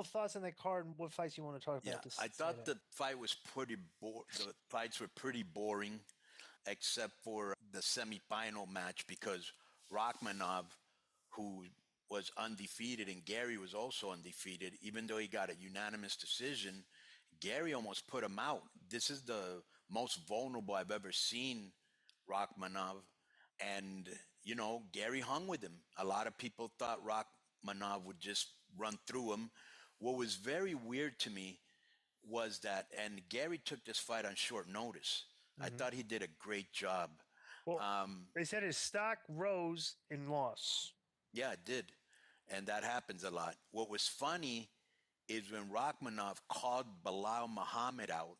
general thoughts on that card and what fights you want to talk Yeah, about. I thought the fight was the fights were pretty boring, except for the semifinal match because Rachmanov, who was undefeated, and Gary was also undefeated, even though he got a unanimous decision, Gary almost put him out. This is the most vulnerable I've ever seen Rachmanov. And, Gary hung with him. A lot of people thought Rachmanov would just run through him. What was very weird to me was that, and Gary took this fight on short notice. I thought he did a great job. Well, they said his stock rose in loss. Yeah, it did. And that happens a lot. What was funny is when Rachmanov called Bilal Muhammad out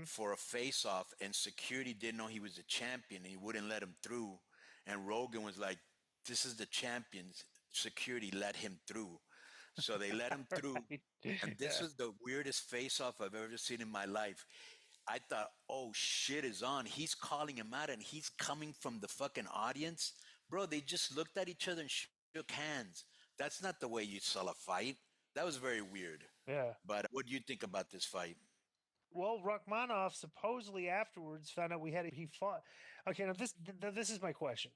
for a face-off, and security didn't know he was a champion, and he wouldn't let him through. And Rogan was like, this is the champion. Security let him through. So they let him through. Right. And this was the weirdest face-off I've ever seen in my life. I thought, oh, shit is on. He's calling him out, and he's coming from the fucking audience. Bro, they just looked at each other and shook hands. That's not the way you sell a fight. That was very weird. Yeah. But what do you think about this fight? Well, Rachmanov supposedly afterwards found out he fought. Okay, now this is my question.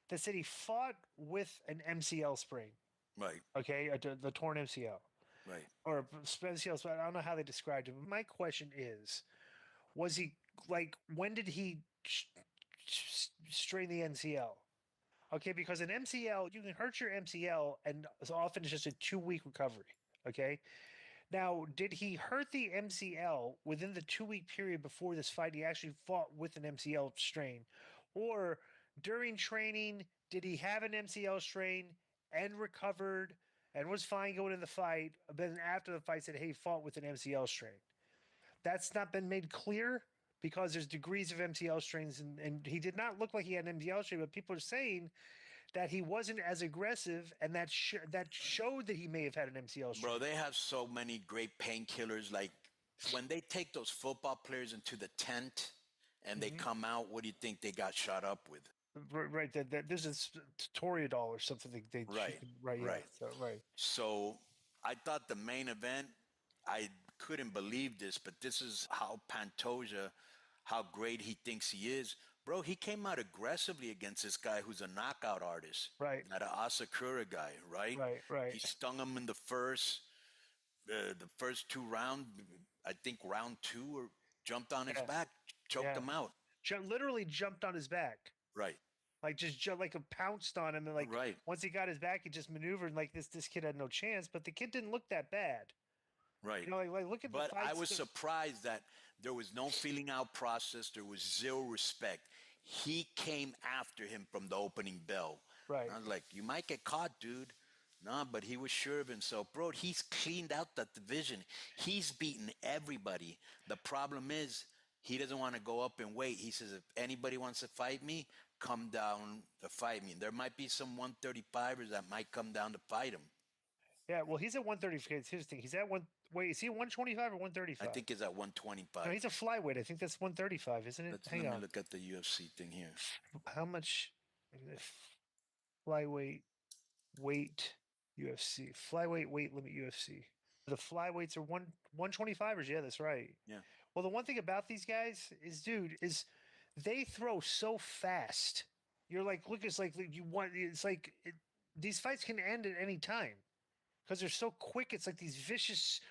They said he fought with an MCL sprain. Right. Okay, the torn MCL. Right. Or MCL, so I don't know how they described it. My question is, was he, when did he strain the MCL? Okay, because an MCL, you can hurt your MCL, and so often it's just a 2-week recovery. Okay. Now, did he hurt the MCL within the 2-week period before this fight? He actually fought with an MCL strain, or during training, did he have an MCL strain and recovered and was fine going in the fight? But then after the fight, said, "Hey, he fought with an MCL strain." That's not been made clear, because there's degrees of MCL strains, and he did not look like he had an MCL strain, but people are saying that he wasn't as aggressive, and that showed that he may have had an MCL strain. Bro, they have so many great painkillers. Like, when they take those football players into the tent and they come out, what do you think they got shot up with? Right. That this is Toreadol or something. Right. Right. Yeah. Right. So, right. So I thought the main event, I couldn't believe this, but this is how Pantoja, how great he thinks he is. Bro, he came out aggressively against this guy who's a knockout artist. Right. That Asakura guy, right? Right. He stung him in the first 2 rounds. I think round 2, or jumped on his back, choked him out. Literally jumped on his back. Right. Like, just like a pounced on him, and once he got his back, he just maneuvered. And this kid had no chance, but the kid didn't look that bad. Right. Look at the fights. But I was surprised that there was no feeling out process. There was zero respect. He came after him from the opening bell. Right. And I was like, you might get caught, dude. Nah, but he was sure of himself. Bro, he's cleaned out that division. He's beaten everybody. The problem is he doesn't want to go up in weight. He says, if anybody wants to fight me, come down to fight me. And there might be some 135ers that might come down to fight him. Yeah, well, he's at 135. Here's the thing. He's at is he 125 or 135? I think he's at 125. No, he's a flyweight. I think that's 135, isn't it? Let me look at the UFC thing here. How much flyweight weight UFC? Flyweight weight limit UFC. The flyweights are 125ers. Yeah, that's right. Yeah. Well, the one thing about these guys is they throw so fast. You're like, look, it's like these fights can end at any time because they're so quick. It's like these vicious,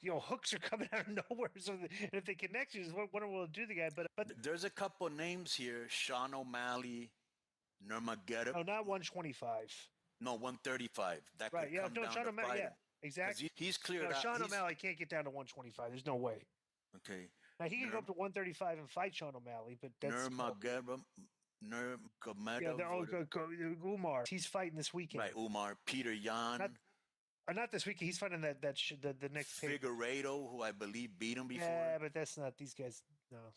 hooks are coming out of nowhere. So, and if they connect you, what will it do to the guy? But there's a couple names here: Sean O'Malley, Nurmagomedov. No, not 125. No, 135. That right? could Yeah, come no, down Sean to O'Malley. fight Yeah, him. exactly. He's cleared out. Sean O'Malley can't get down to 125. There's no way. Okay. Now he can go up to 135 and fight Sean O'Malley, but that's Nurmagomedov. Yeah, Umar. He's fighting this weekend. Right, Umar. Peter Yan. Not this weekend. He's fighting the next Figueiredo, who I believe beat him before. Yeah, but that's not these guys. No.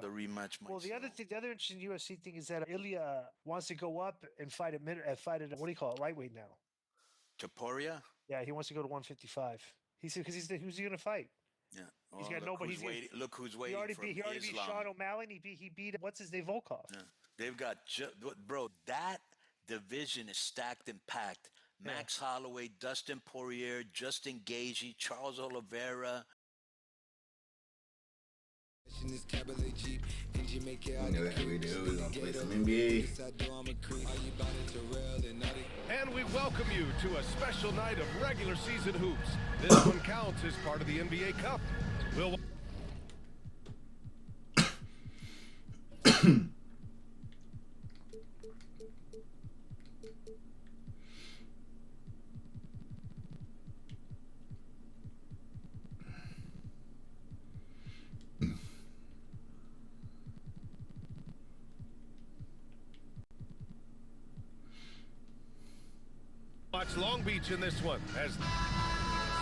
The rematch. Well, the other interesting UFC thing is that Ilya wants to go up and fight at what do you call it, lightweight now? Topuria. Yeah, he wants to go to 155. He said who's he going to fight? Yeah, he's got nobody. Look who's waiting. He already beat Sean O'Malley. And he beat what's his name, Volkov. Yeah. They've got bro. That division is stacked and packed. Max Holloway, Dustin Poirier, Justin Gaethje, Charles Oliveira. You know that we do. We're gonna play some NBA. And we welcome you to a special night of regular season hoops. This one counts as part of the NBA Cup. We'll watch Long Beach in this one.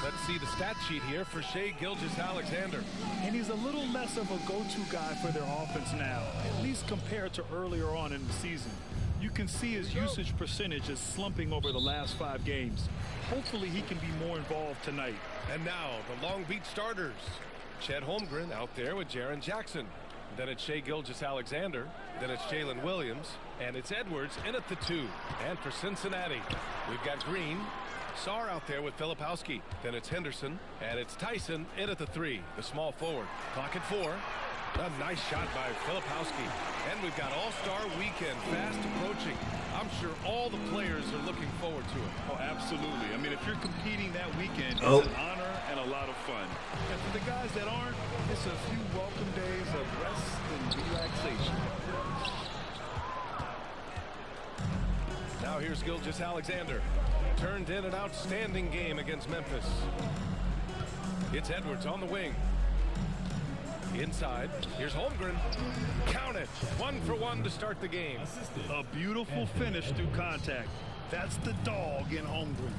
Let's see the stat sheet here for Shai Gilgeous-Alexander. And he's a little less of a go-to guy for their offense now, at least compared to earlier on in the season. You can see his usage percentage is slumping over the last 5 games. Hopefully he can be more involved tonight. And now the Long Beach starters. Chet Holmgren out there with Jaren Jackson. Then it's Shai Gilgeous-Alexander. Then it's Jalen Williams. And it's Edwards in at the 2. And for Cincinnati, we've got Green. Sarr out there with Filipowski. Then it's Henderson. And it's Tyson in at the 3, the small forward. Clock at 4. A nice shot by Filipowski. And we've got All-Star Weekend fast approaching. I'm sure all the players are looking forward to it. Oh, absolutely. I mean, if you're competing that weekend, it's an honor and a lot of fun. And for the guys that aren't, it's a few welcome days of rest and relaxation. Now here's Gilgeous-Alexander. Turned in an outstanding game against Memphis. It's Edwards on the wing. Inside, here's Holmgren. Count it. 1 for 1 to start the game. A beautiful finish through contact. That's the dog in Holmgren.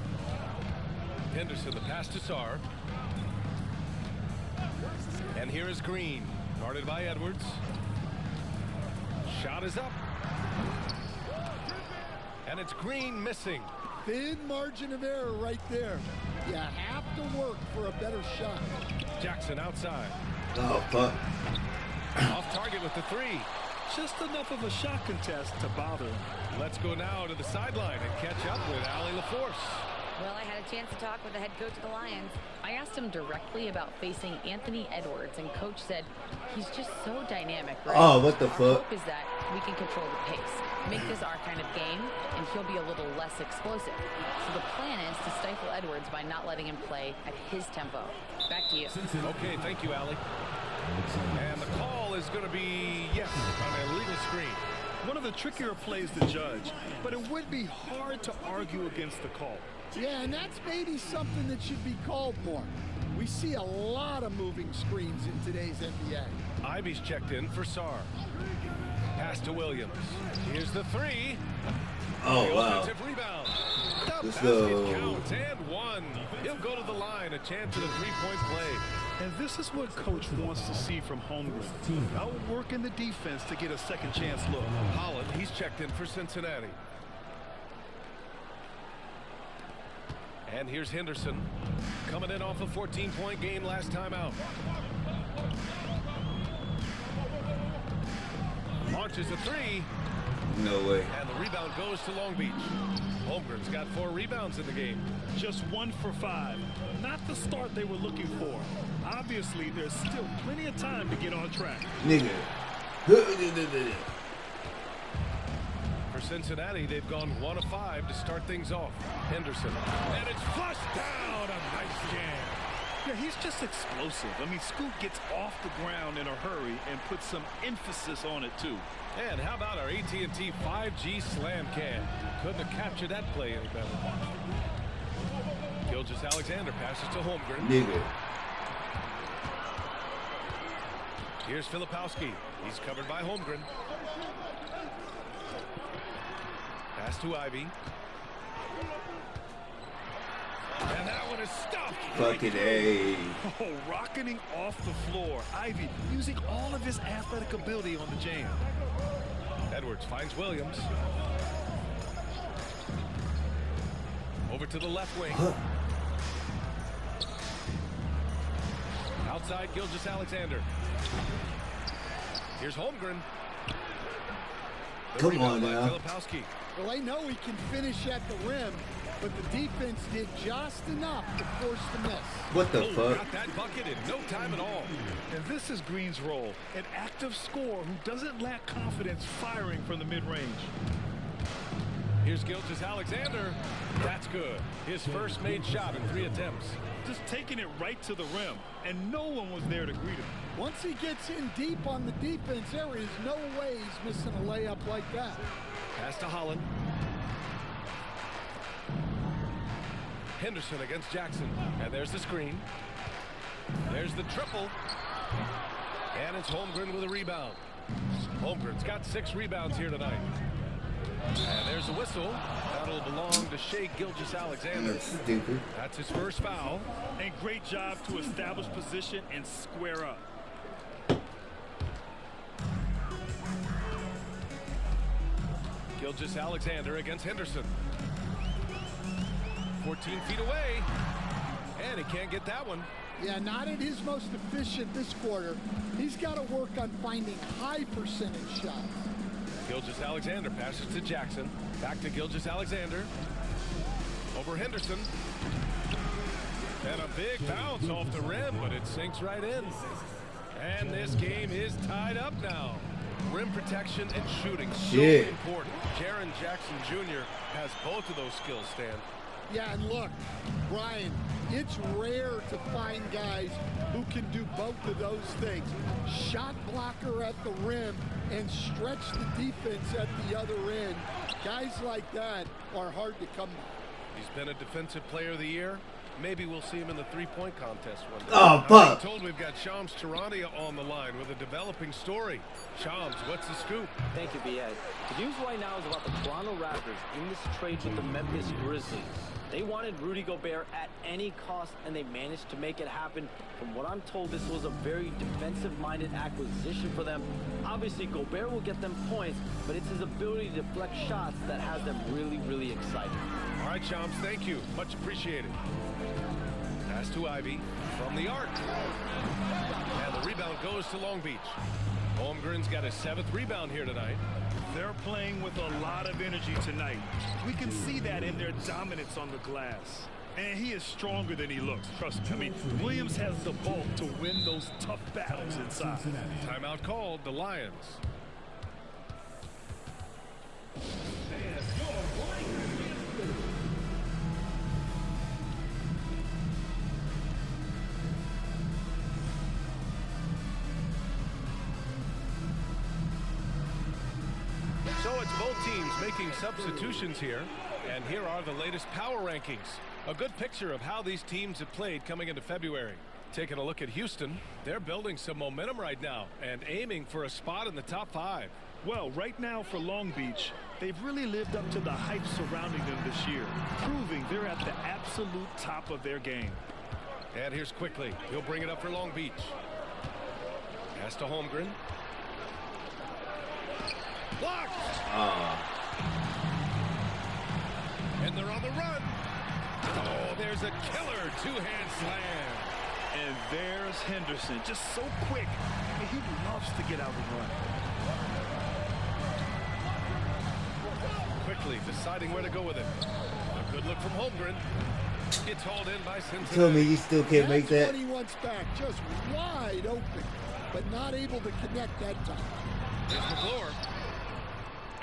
Henderson, the pass to Sarr. And here is Green, guarded by Edwards. Shot is up. And it's Green missing. Thin margin of error right there. You have to work for a better shot. Jackson outside. Oh, fuck. Off target with the 3. Just enough of a shot contest to bother him. Let's go now to the sideline and catch up with Allie LaForce. Well, I had a chance to talk with the head coach of the Lions. I asked him directly about facing Anthony Edwards, and coach said he's just so dynamic, right? Oh, what the Our fuck? hope is that we can control the pace, make this our kind of game, and he'll be a little less explosive. So the plan is to stifle Edwards by not letting him play at his tempo. Back to you. Okay, thank you, Allie. And the call is going to be, yes, on a legal screen. One of the trickier plays to judge, but it would be hard to argue against the call. Yeah, and that's maybe something that should be called more. We see a lot of moving screens in today's NBA. Ivy's checked in for Sarr. Pass to Williams. Here's the 3. Oh, The wow. offensive rebound. The Let's basket go. counts and 1. He'll go to the line, a chance at a 3-point play. And this is what coach wants to see from Holmgren. Outworking the defense to get a second chance look. Holland, he's checked in for Cincinnati. And here's Henderson, coming in off a 14-point game last time out. Launches a 3. No way. And the rebound goes to Long Beach. Holmgren's got 4 rebounds in the game. Just 1 for 5. Not the start they were looking for. Obviously, there's still plenty of time to get on track. Nigga. For Cincinnati, they've gone 1 of 5 to start things off. Henderson. And it's flushed down. A nice jam. Yeah, he's just explosive. I mean, Scoot gets off the ground in a hurry and puts some emphasis on it, too. And how about our AT&T 5G slam cam? Couldn't have captured that play any better. Gilgeous-Alexander passes to Holmgren. Nigga. Here's Filipowski. He's covered by Holmgren. Pass to Ivy. And that one is stopped. Fucking A. Oh, rocketing off the floor. Ivy using all of his athletic ability on the jam. Edwards finds Williams. Over to the left wing. Outside Gilgeous-Alexander. Here's Holmgren. The Come rebound on by now. Filipowski. Well, I know he can finish at the rim, but the defense did just enough to force the miss. What the Oh, fuck? got that bucket in no time at all. And this is Green's role, an active scorer who doesn't lack confidence firing from the mid-range. Here's Gilgeous-Alexander. That's good. His first made shot in 3 attempts. Just taking it right to the rim, and no one was there to greet him. Once he gets in deep on the defense, there is no way he's missing a layup like that. Pass to Holland. Henderson against Jackson. And there's the screen. There's the triple. And it's Holmgren with a rebound. Holmgren's got 6 rebounds here tonight. And there's a whistle. That'll belong to Shai Gilgeous-Alexander. That's stupid. That's his first foul. And great job to establish position and square up. Gilgeous-Alexander against Henderson. 14 feet away. And he can't get that one. Yeah, not at his most efficient this quarter. He's got to work on finding high percentage shots. Gilgeous-Alexander passes to Jackson. Back to Gilgeous-Alexander. Over Henderson. And a big bounce off the rim, but it sinks right in. And this game is tied up now. Rim protection and shooting so Shit. important. Jaren Jackson Jr. has both of those skills, Stan. Yeah, and look, Brian, it's rare to find guys who can do both of those things. Shot blocker at the rim and stretch the defense at the other end. Guys like that are hard to come by. He's been a defensive player of the year. Maybe we'll see him in the three-point contest one day. Oh, fuck. I'm told we've got Shams Charania on the line with a developing story. Shams, what's the scoop? Thank you, B.A. The news right now is about the Toronto Raptors in this trade with the Memphis Grizzlies. They wanted Rudy Gobert at any cost, and they managed to make it happen. From what I'm told, this was a very defensive-minded acquisition for them. Obviously, Gobert will get them points, but it's his ability to deflect shots that has them really, really excited. All right, Shams, thank you. Much appreciated. Pass to Ivy from the arc. And the rebound goes to Long Beach. Holmgren's got his 7th rebound here tonight. They're playing with a lot of energy tonight. We can see that in their dominance on the glass. And he is stronger than he looks, trust me. I mean, Williams has the bulk to win those tough battles inside. Timeout called, the Lions. So it's both teams making substitutions here, and here are the latest power rankings. A good picture of how these teams have played coming into February. Taking a look at Houston, they're building some momentum right now and aiming for a spot in the top 5. Well, right now for Long Beach, they've really lived up to the hype surrounding them this year, proving they're at the absolute top of their game. And here's Quickly. He'll bring it up for Long Beach. Pass to Holmgren. Blocked! And they're on the run. Oh, there's a killer two-hand slam. And there's Henderson, just so quick. I mean, he loves to get out and run. Quickly deciding where to go with it. A good look from Holmgren. Gets hauled in by Cincinnati. Tell me you still can't make That's that. what he wants back, just wide open, but not able to connect that time. Here's McClure.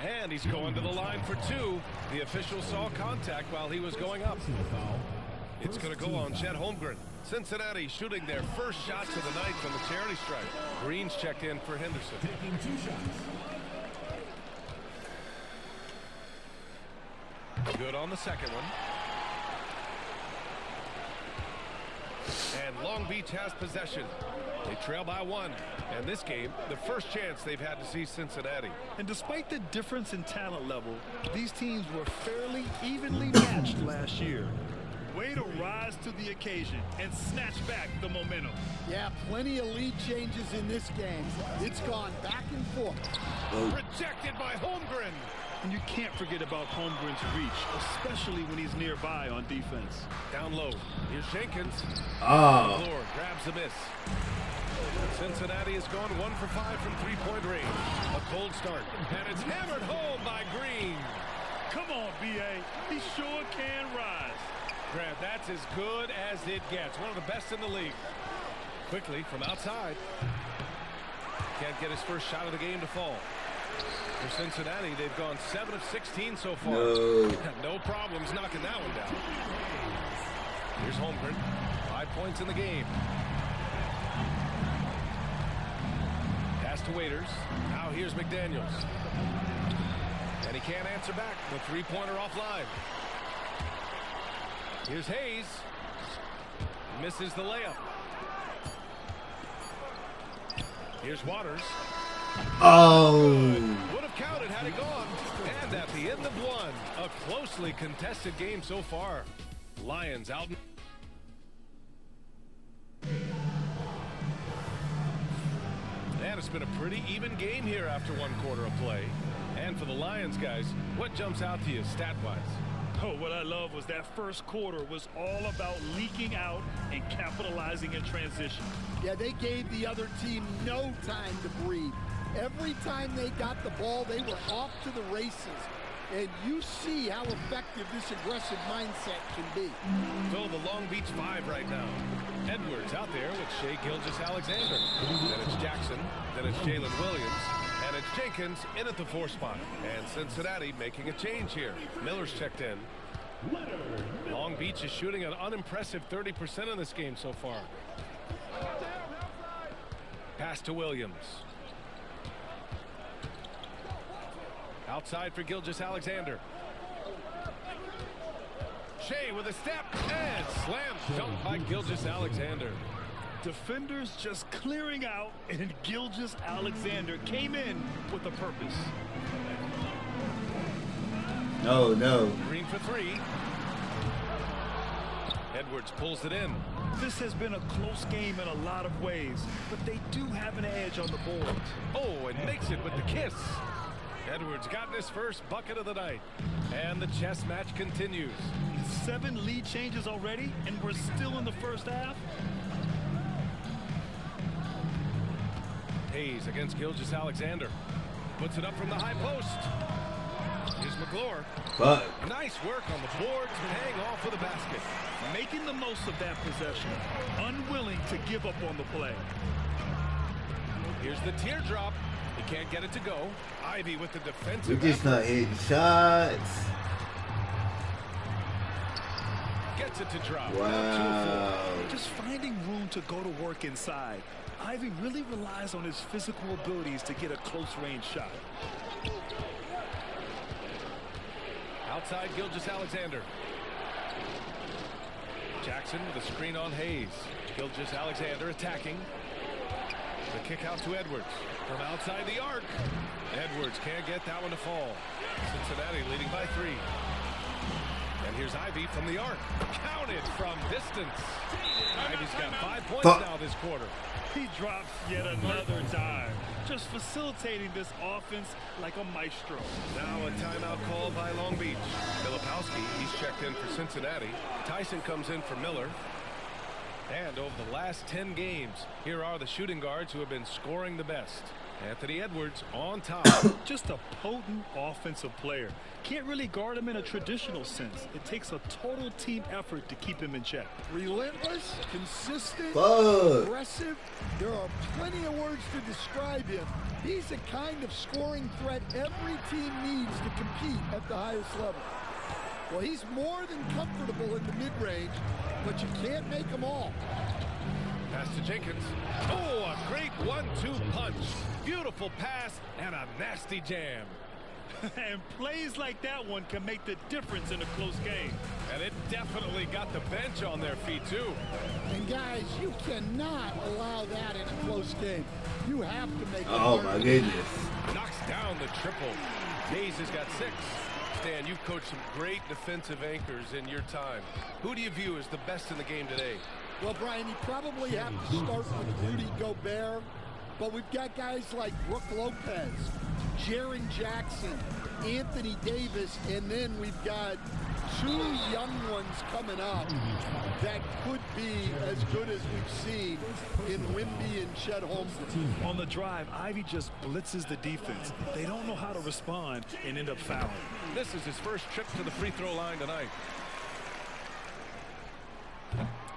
And he's going to the line for 2. The official saw contact while he was going up. It's going to go on Chet Holmgren. Cincinnati shooting their first shots of the night from the charity stripe. Green's checked in for Henderson. Good on the second one. And Long Beach has possession. They trail by 1. And this game, the first chance they've had to see Cincinnati. And despite the difference in talent level, these teams were fairly evenly matched last year. Way to rise to the occasion and snatch back the momentum. Yeah, plenty of lead changes in this game. It's gone back and forth. Rejected by Holmgren. And you can't forget about Holmgren's reach, especially when he's nearby on defense. Down low. Here's Jenkins. Oh. McClure grabs a miss. Cincinnati has gone 1 for 5 from 3-point range. A cold start. And it's hammered home by Green. Come on, B.A. He sure can rise. Grant, that's as good as it gets. One of the best in the league. Quickly from outside. Can't get his first shot of the game to fall. For Cincinnati, they've gone 7 of 16 so far. No. No problems knocking that one down. Here's Holmgren. 5 points in the game. Pass to Waiters. Now here's McDaniels. And he can't answer back. The three-pointer offline. Here's Hayes. Misses the layup. Here's Waters. Oh. Would have counted had it gone. And at the end of one, a closely contested game so far. Lions out. And it's been a pretty even game here after one quarter of play. And for the Lions guys, what jumps out to you stat-wise? Oh, what I love was that first quarter was all about leaking out and capitalizing in transition. Yeah, they gave the other team no time to breathe. Every time they got the ball, they were off to the races. And you see how effective this aggressive mindset can be. So the Long Beach 5 right now. Edwards out there with Shai Gilgeous-Alexander. Then it's Jackson. Then it's Jalen Williams. And it's Jenkins in at the 4 spot. And Cincinnati making a change here. Miller's checked in. Long Beach is shooting an unimpressive 30% in this game so far. Pass to Williams. Outside for Gilgeous-Alexander. Shai with a step and slam dunk by Gilgeous-Alexander. Defenders just clearing out, and Gilgeous-Alexander came in with a purpose. No, no. Green for 3. Edwards pulls it in. This has been a close game in a lot of ways, but they do have an edge on the boards. Oh, and makes it with the kiss. Edwards gotten his first bucket of the night. And the chess match continues. 7 lead changes already, and we're still in the first half. Hayes against Gilgeous-Alexander. Puts it up from the high post. Here's McGlure. But Nice work on the boards, but hang off for the basket. Making the most of that possession. Unwilling to give up on the play. Here's the teardrop. He can't get it to go. Ivy with the we defensive just effort. not hitting shots. Gets it to drop. Wow. Just finding room to go to work inside. Ivy really relies on his physical abilities to get a close-range shot. Outside Gilgeous-Alexander. Jackson with a screen on Hayes. Gilgeous-Alexander attacking. The kick out to Edwards. From outside the arc. Edwards can't get that one to fall. Cincinnati leading by 3. And here's Ivy from the arc. Counted from distance. Ivy's got 5 points now this quarter. He drops yet another dime, just facilitating this offense like a maestro. Now a timeout call by Long Beach. Filipowski, he's checked in for Cincinnati. Tyson comes in for Miller. And over the last 10 games, here are the shooting guards who have been scoring the best. Anthony Edwards on top. Just a potent offensive player. Can't really guard him in a traditional sense. It takes a total team effort to keep him in check. Relentless, consistent, Fuck. aggressive. There are plenty of words to describe him. He's the kind of scoring threat every team needs to compete at the highest level. Well, he's more than comfortable in the mid-range, but you can't make them all. Pass to Jenkins. Oh, a great 1-2 punch. Beautiful pass and a nasty jam. And plays like that one can make the difference in a close game. And it definitely got the bench on their feet, too. And guys, you cannot allow that in a close game. You have to make it Oh work. my goodness. Knocks down the triple. Hayes has got 6. Stan, you've coached some great defensive anchors in your time. Who do you view as the best in the game today? Well, Brian, you probably have to start with Rudy Gobert. but we've got guys like Brooke Lopez, Jaren Jackson, Anthony Davis, and then we've got 2 young ones coming up that could be as good as we've seen in Wimby and Chet Holmgren. On the drive, Ivy just blitzes the defense. They don't know how to respond and end up fouling. This is his first trip to the free throw line tonight.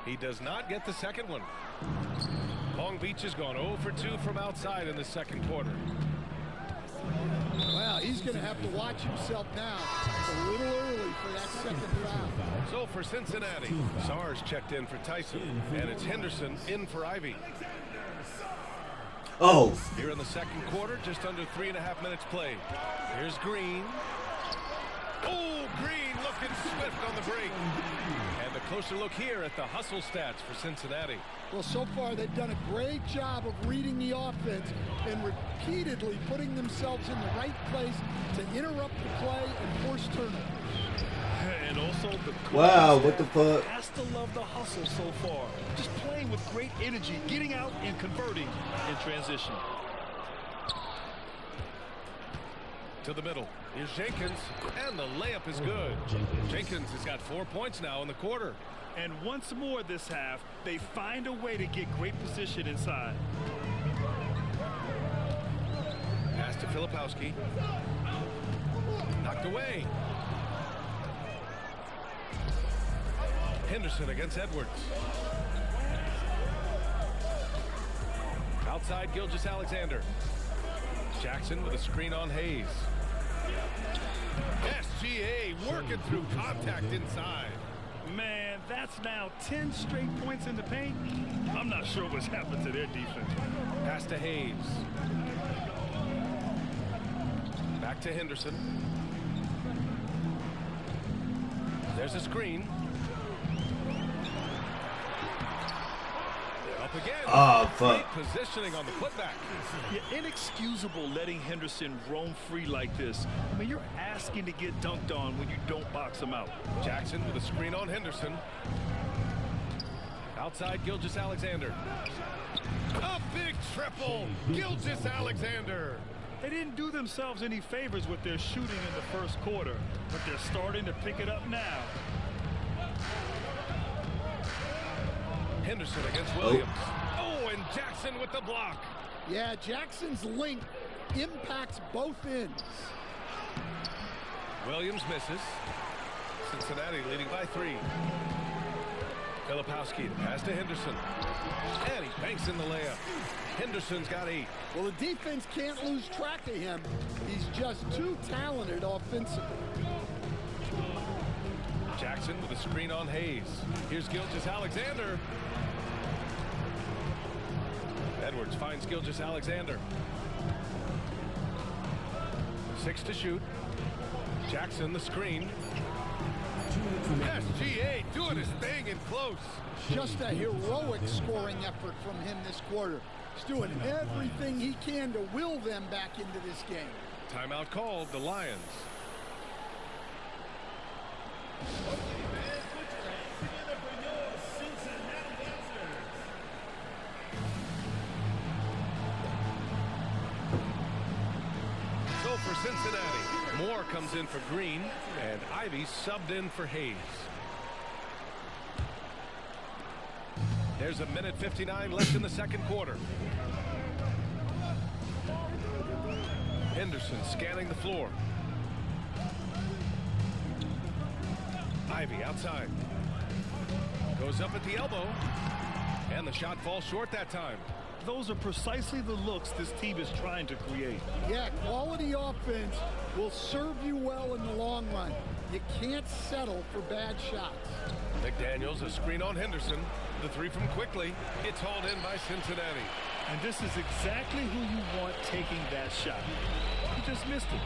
He does not get the second one. Long Beach has gone 0 for 2 from outside in the second quarter. Well, he's going to have to watch himself now. It's a little early for that second foul. So for Cincinnati, Sars checked in for Tyson, and it's Henderson in for Ivy. Oh, Here in the second quarter, just under 3.5 minutes played. Here's Green. Oh, Green looking swift on the break. And a closer look here at the hustle stats for Cincinnati. Well, so far they've done a great job of reading the offense and repeatedly putting themselves in the right place to interrupt the play and force turnovers. And also the wow, what the fuck? has to love the hustle so far. Just playing with great energy, getting out and converting in transition. To the middle. Here's Jenkins, and the layup is good. Jenkins has got 4 points now in the quarter. And once more this half, they find a way to get great position inside. Pass to Filipowski. Knocked away. Henderson against Edwards. Outside Gilgeous-Alexander. Jackson with a screen on Hayes. SGA working through contact inside. Man, that's now 10 straight points in the paint. I'm not sure what's happened to their defense. Pass to Hayes. Back to Henderson. There's a screen. Up again. Oh, fuck. Great positioning on the putback. Yeah, inexcusable letting Henderson roam free like this. I mean, you're asking to get dunked on when you don't box him out. Jackson with a screen on Henderson. Outside Gilgeous-Alexander. A big triple. Gilgeous-Alexander. They didn't do themselves any favors with their shooting in the first quarter, but they're starting to pick it up now. Henderson against Williams. Oh, and Jackson with the block. Yeah, Jackson's length impacts both ends. Williams misses. Cincinnati leading by 3. Filipowski pass to Henderson. And he banks in the layup. Henderson's got 8. Well, the defense can't lose track of him. He's just too talented offensively. Jackson with a screen on Hayes. Here's Gilgeous-Alexander. Edwards finds Gilgeous-Alexander. 6 to shoot. Jackson the screen. SGA doing his thing in close. Just a heroic scoring effort from him this quarter. He's doing everything he can to will them back into this game. Timeout called, the Lions. So for Cincinnati, Moore comes in for Green, and Ivy subbed in for Hayes. There's a minute 59 left in the second quarter. Henderson scanning the floor. Ivy outside. Goes up at the elbow. And the shot falls short that time. Those are precisely the looks this team is trying to create. Yeah, quality offense will serve you well in the long run. You can't settle for bad shots. McDaniels, a screen on Henderson. The 3 from Quickly. It's hauled in by Cincinnati. And this is exactly who you want taking that shot. He just missed it.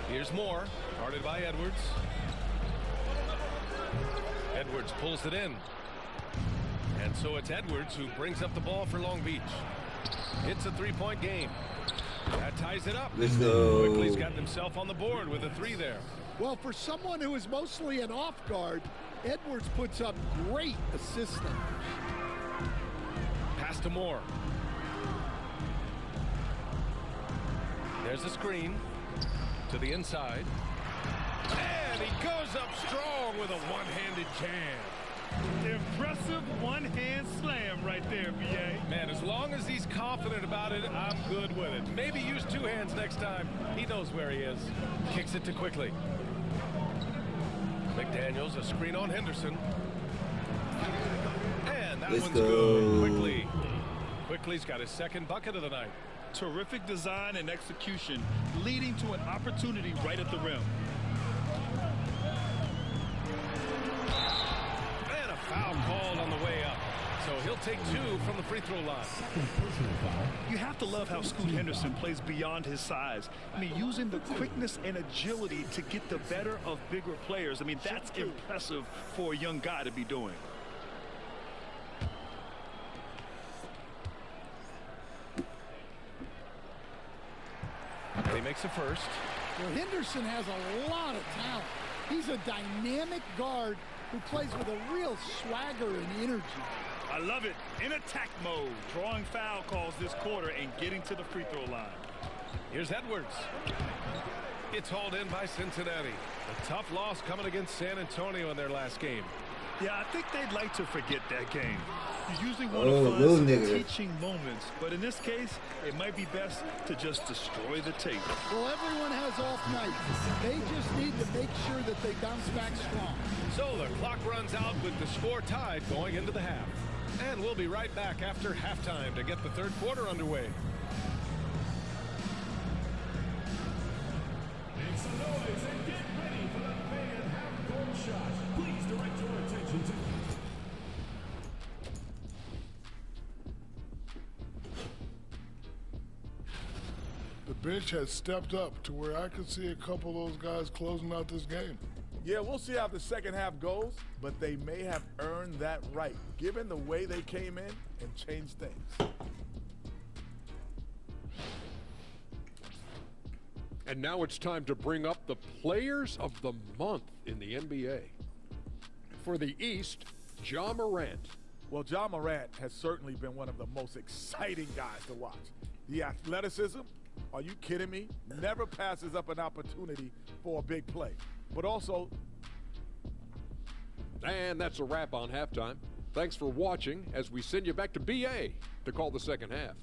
Here's Moore, guarded by Edwards. Edwards pulls it in. And so it's Edwards who brings up the ball for Long Beach. It's a 3-point game. That ties it up. Let's go. Quickly's got himself on the board with a 3 there. Well, for someone who is mostly an off guard, Edwards puts up great assist numbers. Pass to Moore. There's a screen to the inside. And he goes up strong with a one-handed jam. Impressive one-hand slam right there, B.A. Man, as long as he's confident about it, I'm good with it. Maybe use two hands next time. He knows where he is. Kicks it to Quickly. McDaniels, a screen on Henderson. And that one's good. Quickly. Quickly's got his second bucket of the night. Terrific design and execution, leading to an opportunity right at the rim. And a foul called on the way up. So he'll take two from the free throw line. You have to love how Scoot Henderson plays beyond his size. I mean, using the quickness and agility to get the better of bigger players. I mean, that's impressive for a young guy to be doing. He makes a first. Well, Henderson has a lot of talent. He's a dynamic guard who plays with a real swagger and energy. I love it. In attack mode, drawing foul calls this quarter and getting to the free throw line. Here's Edwards. It's hauled in by Cincinnati. A tough loss coming against San Antonio in their last game. Yeah, I think they'd like to forget that game. You usually want Oh, to find little some nigga. teaching moments, but in this case, it might be best to just destroy the tape. Well, everyone has off nights. They just need to make sure that they bounce back strong. So the clock runs out with the score tied going into the half. And we'll be right back after halftime to get the third quarter underway. Make some noise and get ready for the fan half-court shot. Please direct your attention to... The bench has stepped up to where I could see a couple of those guys closing out this game. Yeah, we'll see how the second half goes, but they may have earned that right, given the way they came in and changed things. And now it's time to bring up the players of the month in the NBA. For the East, Ja Morant. Well, Ja Morant has certainly been one of the most exciting guys to watch. The athleticism, are you kidding me? Never passes up an opportunity for a big play. But also... And that's a wrap on halftime. Thanks for watching as we send you back to BA to call the second half.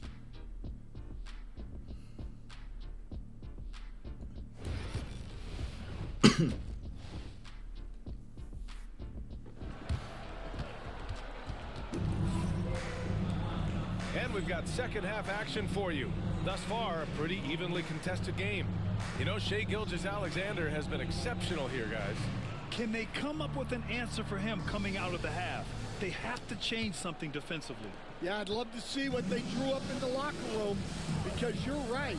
And we've got second half action for you. Thus far, a pretty evenly contested game. You know, Shai Gilgeous-Alexander has been exceptional here, guys. Can they come up with an answer for him coming out of the half? They have to change something defensively. Yeah, I'd love to see what they drew up in the locker room, because you're right.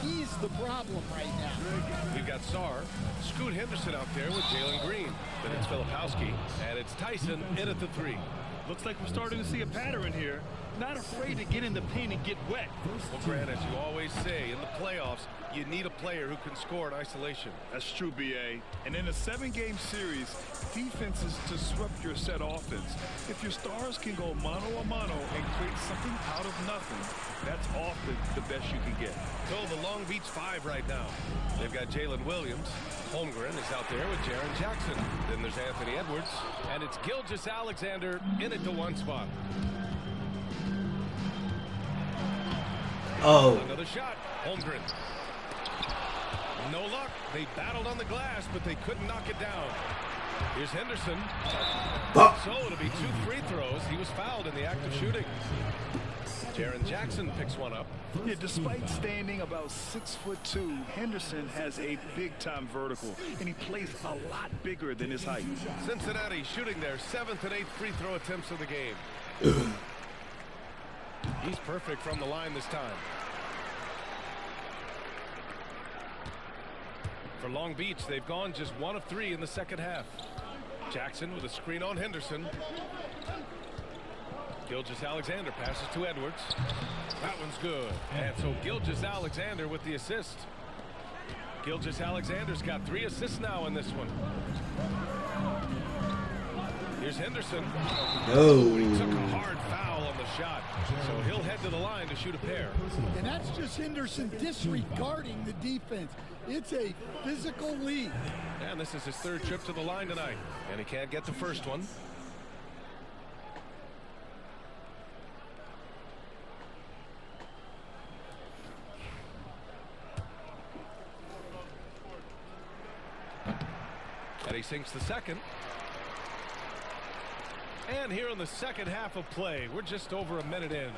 He's the problem right now. We've got Sarr, Scoot Henderson out there with Jalen Green. Then it's Filipowski, and it's Tyson in at the three. Looks like we're starting to see a pattern here. Not afraid to get in the paint and get wet. Well, Grant, as you always say, in the playoffs, you need a player who can score in isolation. That's true, B.A. And in a 7-game series, defense is to disrupt your set offense. If your stars can go mano-a-mano and create something out of nothing, that's often the best you can get. So the Long Beach Five right now. They've got Jalen Williams. Holmgren is out there with Jaren Jackson. Then there's Anthony Edwards. And it's Gilgeous-Alexander in at the one spot. Oh. Another shot. Holmgren. No luck. They battled on the glass, but they couldn't knock it down. Here's Henderson. So it'll be 2 free throws. He was fouled in the act of shooting. Jaren Jackson picks one up. Yeah, despite standing about 6'2", Henderson has a big-time vertical, and he plays a lot bigger than his height. Cincinnati shooting their 7th and 8th free throw attempts of the game. He's perfect from the line this time. For Long Beach, they've gone just 1 of 3 in the second half. Jackson with a screen on Henderson. Gilgeous-Alexander passes to Edwards. That one's good. And so Gilgeous-Alexander with the assist. Gilgeous-Alexander's got 3 assists now in this one. Here's Here's Henderson. No. He took a hard foul on the shot, so he'll head to the line to shoot a pair. And that's just Henderson disregarding the defense. It's a physical lead. And this is his third trip to the line tonight, and he can't get the first one. And he sinks the second. And here in the second half of play, we're just over a minute in.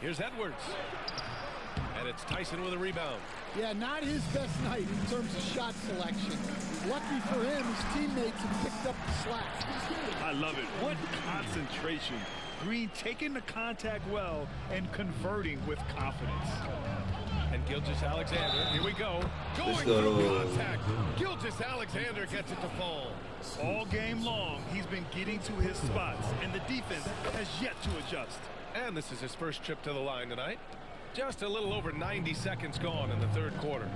Here's Edwards. And it's Tyson with a rebound. Yeah, not his best night in terms of shot selection. Lucky for him, his teammates have picked up the slack. I love it. What concentration. Green taking the contact well and converting with confidence. And Gilgeous-Alexander, here we go. Going through contact. Gilgeous-Alexander gets it to fall. All game long, he's been getting to his spots, and the defense has yet to adjust. And this is his first trip to the line tonight. Just a little over 90 seconds gone in the third quarter.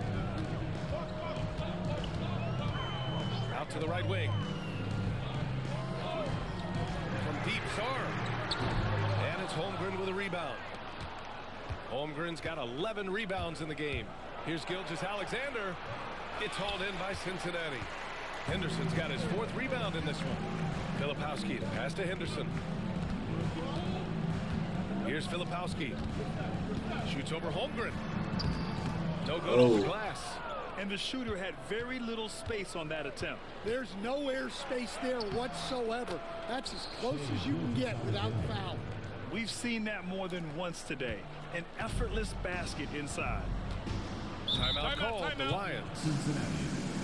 Out to the right wing. From deep, Sarr. And it's Holmgren with a rebound. Holmgren's got 11 rebounds in the game. Here's Gilgeous-Alexander. It's hauled in by Cincinnati. Henderson's got his fourth rebound in this one. Filipowski, pass to Henderson. Here's Filipowski. Shoots over Holmgren. No good off the glass. And the shooter had very little space on that attempt. There's no air space there whatsoever. That's as close as you can get without foul. We've seen that more than once today. An effortless basket inside. Timeout called, the Lions.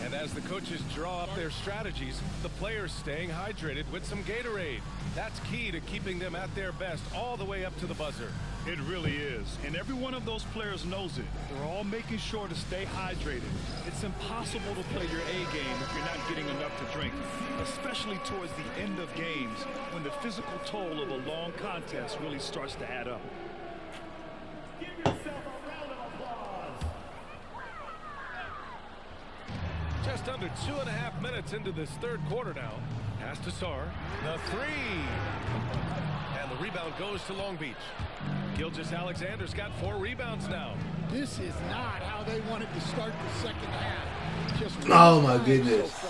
And as the coaches draw up their strategies, the players staying hydrated with some Gatorade. That's key to keeping them at their best all the way up to the buzzer. It really is. And every one of those players knows it. They're all making sure to stay hydrated. It's impossible to play your A game if you're not getting enough to drink, especially towards the end of games when the physical toll of a long contest really starts to add up. Give yourself a round of applause. Just under 2.5 minutes into this third quarter now. Pass to Sarr. The three. And the rebound goes to Long Beach. Gilgeous-Alexander's got 4 rebounds now. This is not how they wanted to start the second half. Just oh my goodness. So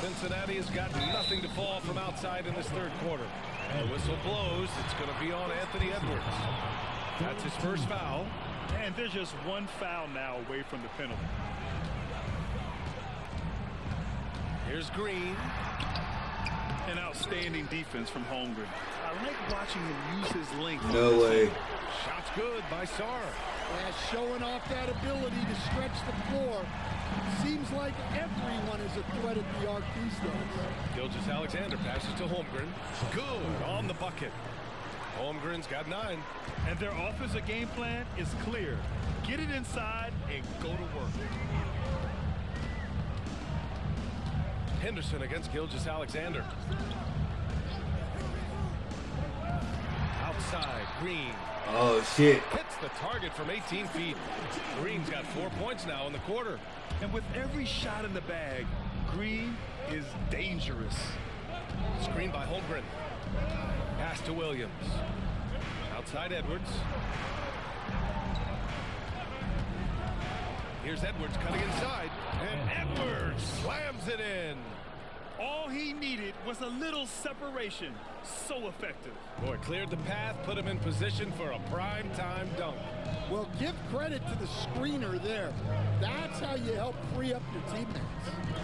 Cincinnati has got nothing to fall from outside in this third quarter. The whistle blows. It's going to be on Anthony Edwards. That's his first foul. And there's just one foul now away from the penalty. Here's Green. An outstanding defense from Holmgren. I like watching him use his length. No way. Shot's good by Sarr. Yeah, showing off that ability to stretch the floor. Seems like everyone is a threat at the arc these days. Gilgeous-Alexander passes to Holmgren. Good on the bucket. Holmgren's got 9. And their offensive game plan is clear. Get it inside and go to work. Henderson against Gilgeous-Alexander. Outside, Green. Oh, shit. Hits the target from 18 feet. Green's got 4 points now in the quarter. And with every shot in the bag, Green is dangerous. Screen by Holmgren. Pass to Williams. Outside Edwards. Here's Edwards cutting inside. And Edwards slams it in. All he needed was a little separation. So effective. Boy, cleared the path, put him in position for a prime-time dunk. Well, give credit to the screener there. That's how you help free up your teammates.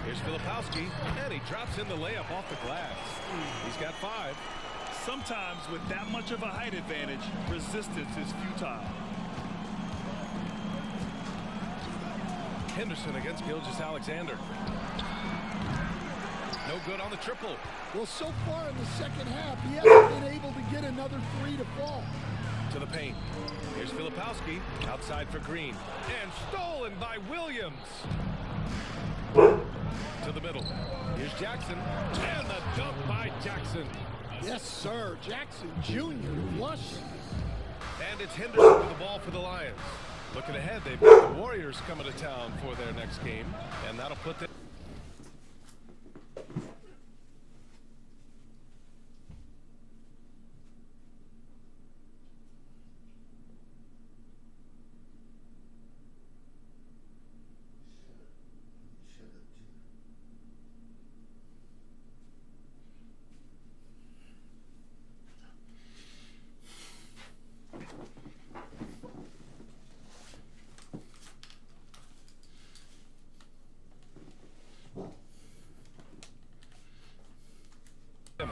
Here's Filipowski, and he drops in the layup off the glass. He's got 5. Sometimes with that much of a height advantage, resistance is futile. Henderson against Gilgeous-Alexander. No good on the triple. Well, so far in the second half, he hasn't been able to get another 3 to fall. To the paint. Here's Filipowski, outside for Green. And stolen by Williams. To the middle. Here's Jackson. And the dunk by Jackson. Yes, sir. Jackson Jr. flushing. And it's Henderson with the ball for the Lions. Looking ahead, they've got the Warriors coming to town for their next game, and that'll put them.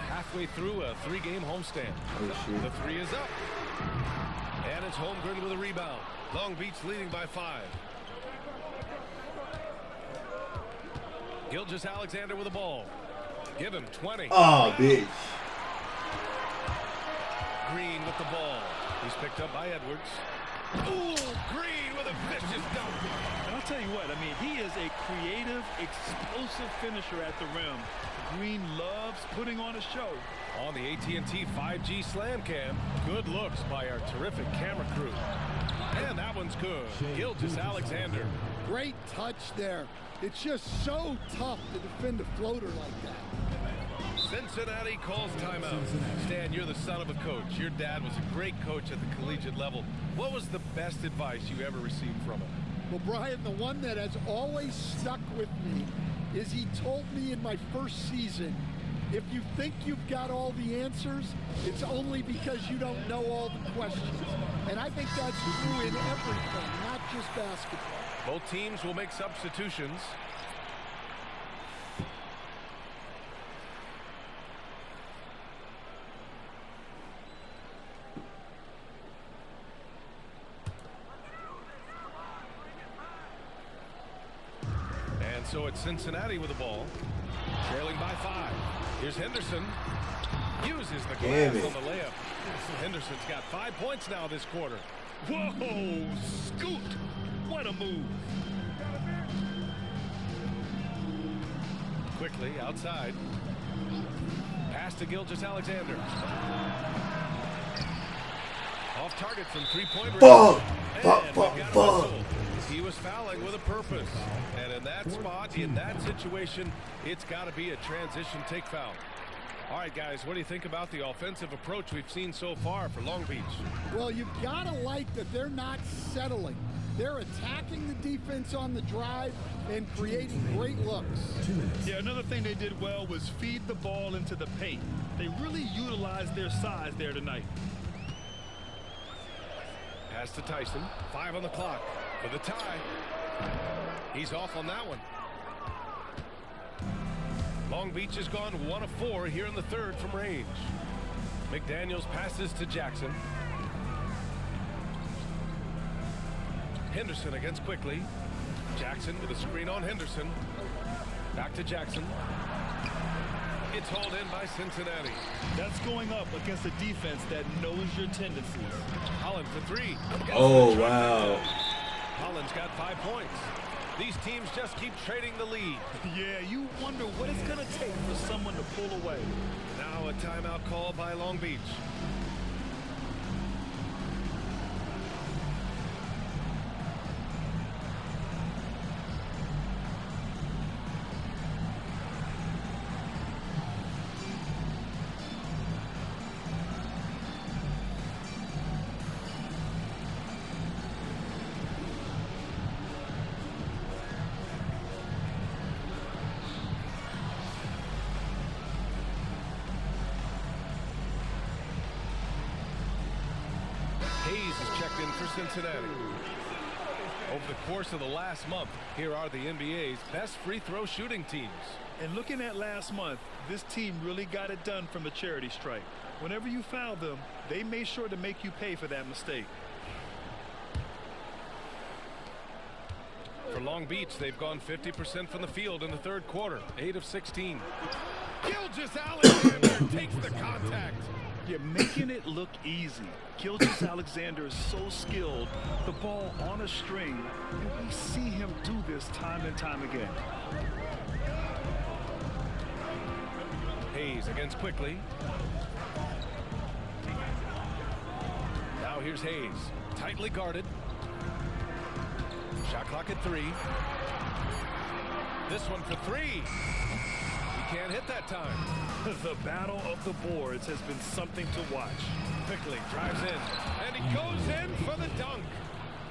Halfway through a 3-game homestand. The 3 is up. And it's Holmgren with a rebound. Long Beach leading by 5. Gilgeous-Alexander with the ball. Give him 20. Oh, bitch. Green with the ball. He's picked up by Edwards. Ooh, Green with a vicious dunk. And I'll tell you what, I mean, he is a creative, explosive finisher at the rim. Green loves putting on a show. On the AT&T 5G Slam Cam, good looks by our terrific camera crew. And that one's good. Gilgeous-Alexander. Great touch there. It's just so tough to defend a floater like that. Cincinnati calls timeout. Stan, you're the son of a coach. Your dad was a great coach at the collegiate level. What was the best advice you ever received from him? Well, Brian, the one that has always stuck with me is he told me in my first season, if you think you've got all the answers, it's only because you don't know all the questions. And I think that's true in everything, not just basketball. Both teams will make substitutions. And so it's Cincinnati with the ball, trailing by 5. Here's Henderson. Uses the glass on the layup. Henderson's got 5 points now this quarter. Whoa, scoot. What a move. Quickly outside. Pass to Gilgeous-Alexander. Off target from 3-point range. He was fouling with a purpose. And in that spot, in that situation, it's got to be a transition take foul. All right, guys, what do you think about the offensive approach we've seen so far for Long Beach? Well, you've got to like that they're not settling. They're attacking the defense on the drive and creating great looks. Yeah, another thing they did well was feed the ball into the paint. They really utilized their size there tonight. Pass to Tyson. 5 on the clock for the tie. He's off on that one. Long Beach has gone 1 of 4 here in the third from range. McDaniels passes to Jackson. Henderson against Quickly. Jackson with a screen on Henderson. Back to Jackson. It's hauled in by Cincinnati. That's going up against a defense that knows your tendencies. Holland for 3. Oh, wow. Holland's got 5 points. These teams just keep trading the lead. Yeah, you wonder what it's going to take for someone to pull away. Now a timeout call by Long Beach. Hayes is checked in for Cincinnati. Over the course of the last month, here are the NBA's best free throw shooting teams. And looking at last month, this team really got it done from the charity stripe. Whenever you fouled them, they made sure to make you pay for that mistake. For Long Beach, they've gone 50% from the field in the third quarter, 8 of 16. Gilgeous-Alexander takes the contact. You're making it look easy. Gilgeous-Alexander is so skilled. The ball on a string, and we see him do this time and time again. Hayes against Quickly. Now here's Hayes, tightly guarded. Shot clock at 3. This one for 3. He can't hit that time. The battle of the boards has been something to watch. Quickly drives in, and he goes in for the dunk.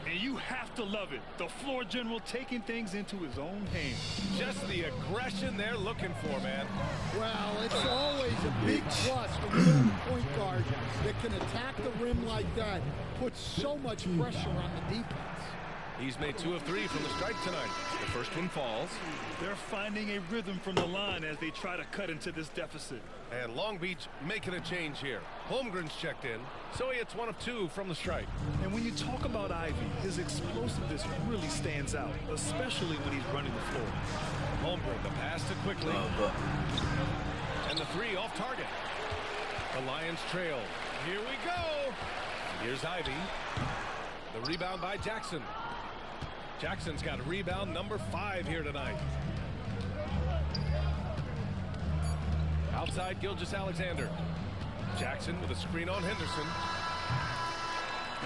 And you have to love it. The floor general taking things into his own hands. Just the aggression they're looking for, man. Well, it's always a big plus when you have a point guard that can attack the rim like that, puts so much pressure on the defense. He's made 2 of 3 from the stripe tonight. The first one falls. They're finding a rhythm from the line as they try to cut into this deficit. And Long Beach making a change here. Holmgren's checked in, so he hits 1 of 2 from the stripe. And when you talk about Ivy, his explosiveness really stands out, especially when he's running the floor. Holmgren, the pass to Quickly. And the 3 off target. The Lions trail. Here we go. Here's Ivy. The rebound by Jackson. Jackson's got rebound number 5 here tonight. Outside Gilgeous-Alexander. Jackson with a screen on Henderson.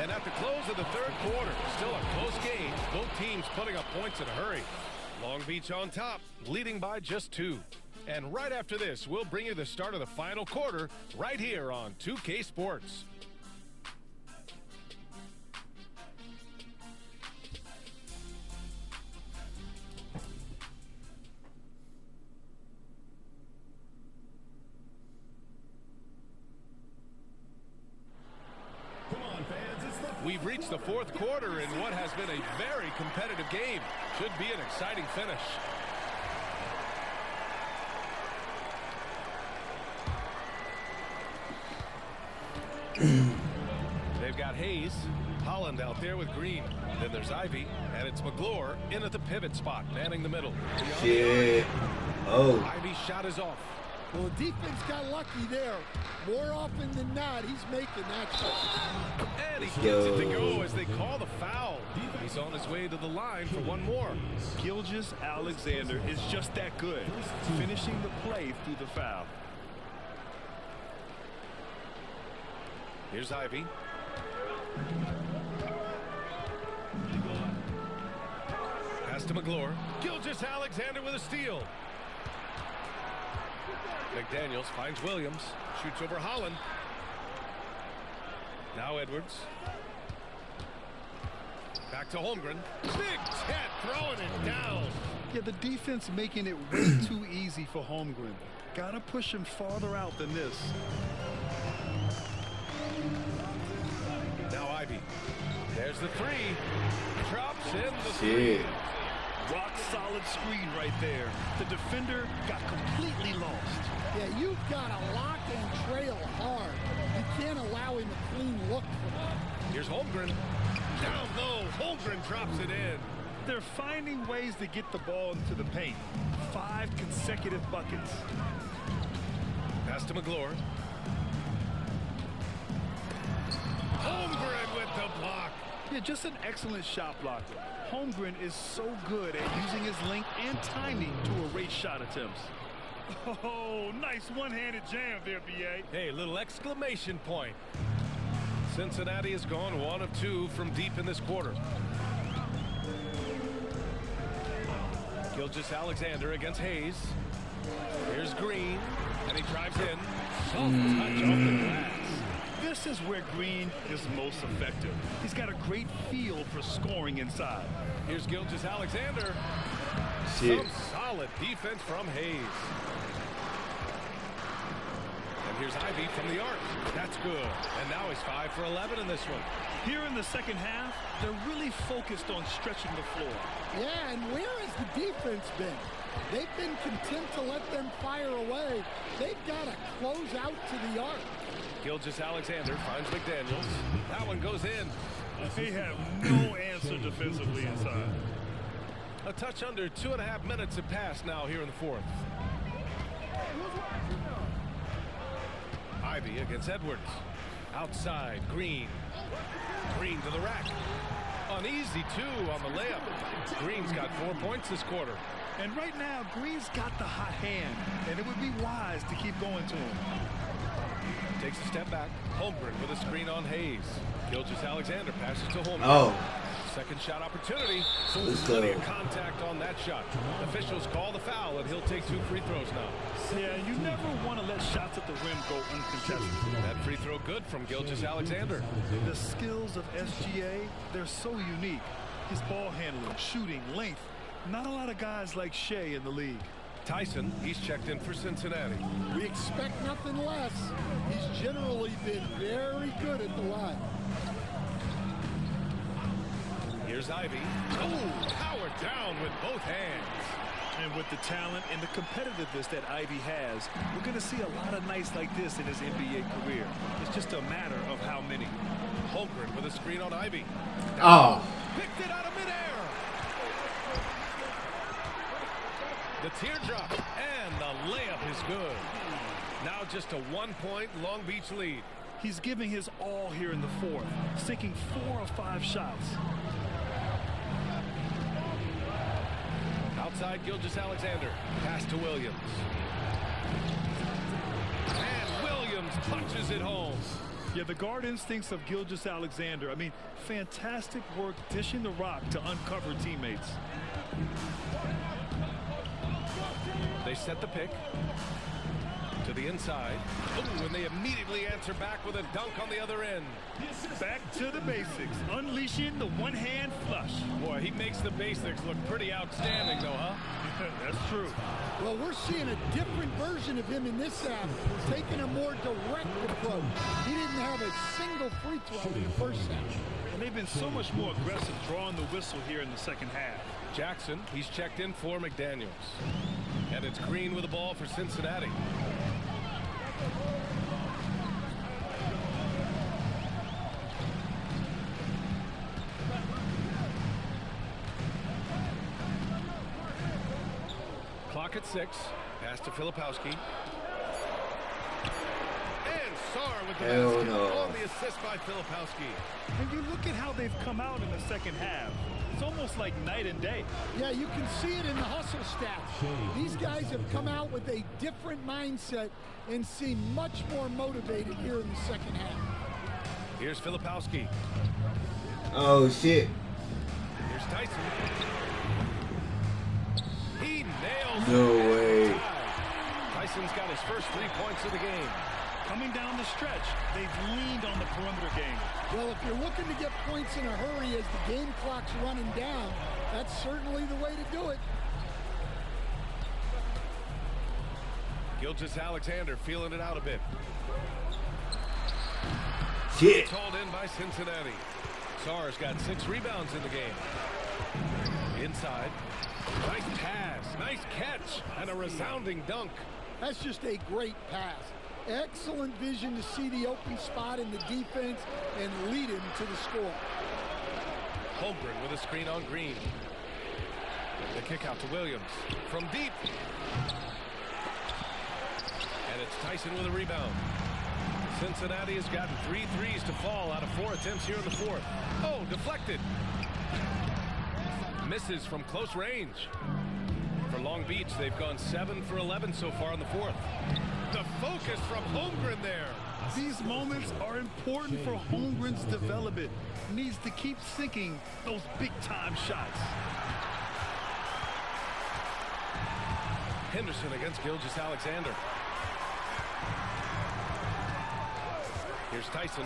And at the close of the third quarter, still a close game. Both teams putting up points in a hurry. Long Beach on top, leading by just 2. And right after this, we'll bring you the start of the final quarter right here on 2K Sports. We've reached the fourth quarter in what has been a very competitive game. Should be an exciting finish. They've got Hayes, Holland out there with Green. Then there's Ivy, and it's McGlure in at the pivot spot, manning the middle. Shit. Oh. Ivy's shot is off. Well, the defense got lucky there. More often than not, he's making that shot. And he gets it to go as they call the foul. He's on his way to the line for one more. Gilgeous-Alexander is just that good, finishing the play through the foul. Here's Ivy. Pass to McGlure. Gilgeous-Alexander with a steal. McDaniels finds Williams. Shoots over Holland. Now Edwards. Back to Holmgren. Big Ted throwing it down. Yeah, the defense making it way too easy for Holmgren. Gotta push him farther out than this. Now Ivy. There's the 3. Drops in the 3. Rock solid screen right there. The defender got completely lost. Yeah, you've got to lock and trail hard. You can't allow him a clean look for that. Here's Holmgren. Down low. Holmgren drops it in. They're finding ways to get the ball into the paint. 5 consecutive buckets. Pass to McGlure. Holmgren with the block. Yeah, just an excellent shot blocker. Holmgren is so good at using his length and timing to erase shot attempts. Oh, nice one-handed jam there, B.A. Hey, little exclamation point. Cincinnati has gone 1 of 2 from deep in this quarter. Gilgeous-Alexander against Hayes. Here's Green, and he drives in. Soft touch off the glass. This is where Green is most effective. He's got a great feel for scoring inside. Here's Gilgeous-Alexander. Shit. Some solid defense from Hayes. And here's Ivy from the arc. That's good. And now he's 5 for 11 in this one. Here in the second half, they're really focused on stretching the floor. Yeah, and where has the defense been? They've been content to let them fire away. They've got to close out to the arc. Gilgeous-Alexander finds McDaniels. That one goes in. They have no answer defensively inside. A touch under 2.5 minutes have passed now here in the fourth. Ivy against Edwards. Outside, Green. Green to the rack. An easy 2 on the layup. Green's got 4 points this quarter. And right now, Green's got the hot hand, and it would be wise to keep going to him. Takes a step back. Holmgren with a screen on Hayes. Gilgeous-Alexander passes to Holmgren. Oh. Second shot opportunity. Let's Plenty go. of contact on that shot. Officials call the foul, and he'll take 2 free throws now. Yeah, you never want to let shots at the rim go uncontested. That free throw good from Gilgeous-Alexander. The skills of SGA, they're so unique. His ball handling, shooting, length. Not a lot of guys like Shea in the league. Tyson, he's checked in for Cincinnati. We expect nothing less. He's generally been very good at the line. Here's Ivy. Oh, power down with both hands. And with the talent and the competitiveness that Ivy has, we're going to see a lot of nights like this in his NBA career. It's just a matter of how many. Holmgren with a screen on Ivy. Oh. Picked it out of midair. The teardrop and the layup is good. Now just a 1-point Long Beach lead. He's giving his all here in the fourth, sinking 4 of 5 shots. Outside Gilgeous-Alexander. Pass to Williams. And Williams punches it home. Yeah, the guard instincts of Gilgeous-Alexander. I mean, fantastic work dishing the rock to uncover teammates. They set the pick to the inside. Ooh, and they immediately answer back with a dunk on the other end. Back to the basics, unleashing the one-hand flush. Boy, he makes the basics look pretty outstanding, though, huh? That's true. Well, we're seeing a different version of him in this half, taking a more direct approach. He didn't have a single free throw in the first half. And they've been so much more aggressive drawing the whistle here in the second half. Jackson, he's checked in for McDaniels. And it's Green with the ball for Cincinnati. Clock at 6. Pass to Filipowski. And Sarr with the basket on the assist by Filipowski. And you look at how they've come out in the second half. It's almost like night and day. Yeah, you can see it in the hustle stats. These guys have come out with a different mindset and seem much more motivated here in the second half. Here's Filipowski. Oh, shit. Here's Tyson. He nails No it. way. Tyson's got his first 3 points of the game. Coming down the stretch, they've leaned on the perimeter game. Well, if you're looking to get points in a hurry as the game clock's running down, that's certainly the way to do it. Gilgeous-Alexander feeling it out a bit. Shit. It's hauled in by Cincinnati. Sarr's got 6 rebounds in the game. Inside. Nice pass, nice catch, and a resounding dunk. That's just a great pass. Excellent vision to see the open spot in the defense and lead him to the score. Holmgren with a screen on Green. The kick out to Williams from deep. And it's Tyson with a rebound. Cincinnati has gotten 3 threes to fall out of 4 attempts here in the fourth. Oh, deflected. Misses from close range. For Long Beach, they've gone 7 for 11 so far in the fourth. The focus from Holmgren there. These moments are important for Holmgren's development. Needs to keep sinking those big-time shots. Henderson against Gilgeous-Alexander. Here's Tyson.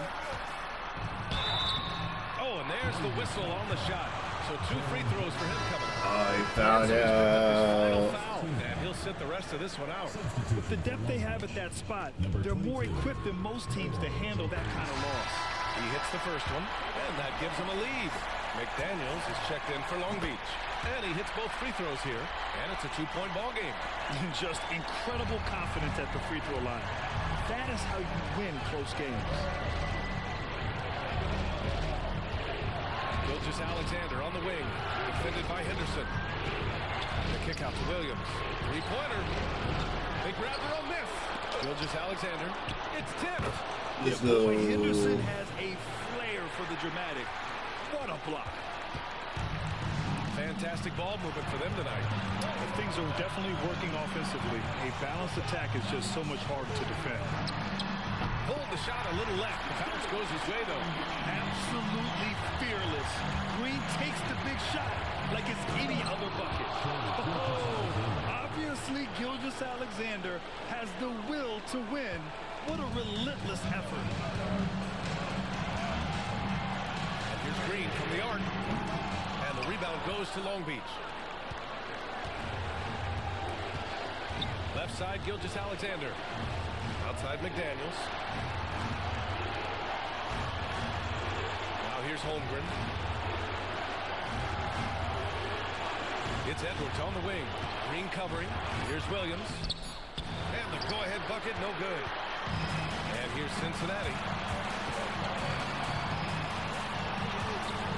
Oh, and there's the whistle on the shot. So 2 free throws for him coming up. Oh, he found out. And he'll sit the rest of this one out. With the depth they have at that spot, they're more equipped than most teams to handle that kind of loss. He hits the first one, and that gives him a lead. McDaniels is checked in for Long Beach. And he hits both free throws here, and it's a 2-point ball game. And just incredible confidence at the free throw line. That is how you win close games. Gilgeous-Alexander on the wing, defended by Henderson. The kick out to Williams. 3-pointer. They grab their own miss. Gilgeous-Alexander. It's tipped. Let's go. Boy, Henderson has a flair for the dramatic. What a block. Fantastic ball movement for them tonight. And things are definitely working offensively. A balanced attack is just so much harder to defend. pulled the shot a little left. The bounce goes his way, though. Absolutely fearless. Green takes the big shot like it's any other bucket. Oh, obviously, Gilgeous-Alexander has the will to win. What a relentless effort. And here's Green from the arc. And the rebound goes to Long Beach. Left side, Gilgeous-Alexander. Outside, McDaniels. Now here's Holmgren. It's Edwards on the wing. Green covering. Here's Williams. And the go-ahead bucket, no good. And here's Cincinnati.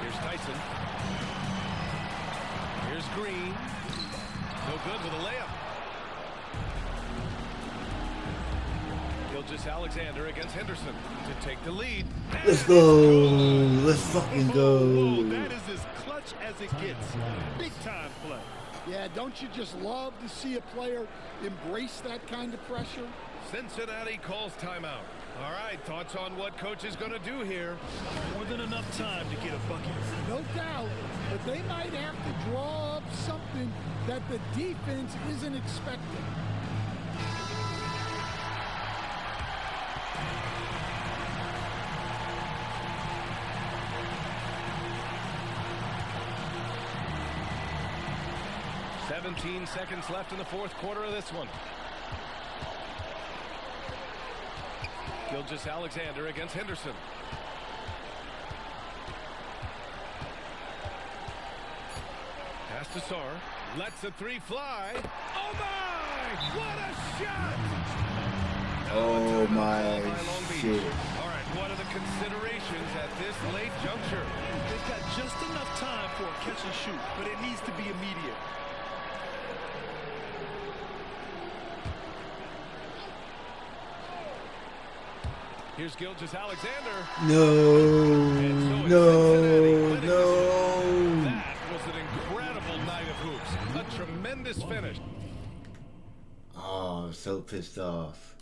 Here's Tyson. Here's Green. No good with a layup. Gilgeous-Alexander against Henderson to take the lead. Let's go. Let's fucking go. That is as clutch as it gets. Big time play. Yeah, don't you just love to see a player embrace that kind of pressure? Cincinnati calls timeout. All right, thoughts on what coach is going to do here? More than enough time to get a bucket. No doubt, but they might have to draw up something that the defense isn't expecting. "17 seconds left in the fourth quarter of this one. Gilgeous-Alexander against Henderson. Pass to Sarr. Lets the three fly. Oh my! What a shot! Oh my shit. All right, what are the considerations at this late juncture? They've got just enough time for a catch and shoot, but it needs to be immediate. Here's Gilgeous-Alexander. No. No. That was an incredible night of hoops. A tremendous finish. Oh, I'm so pissed off.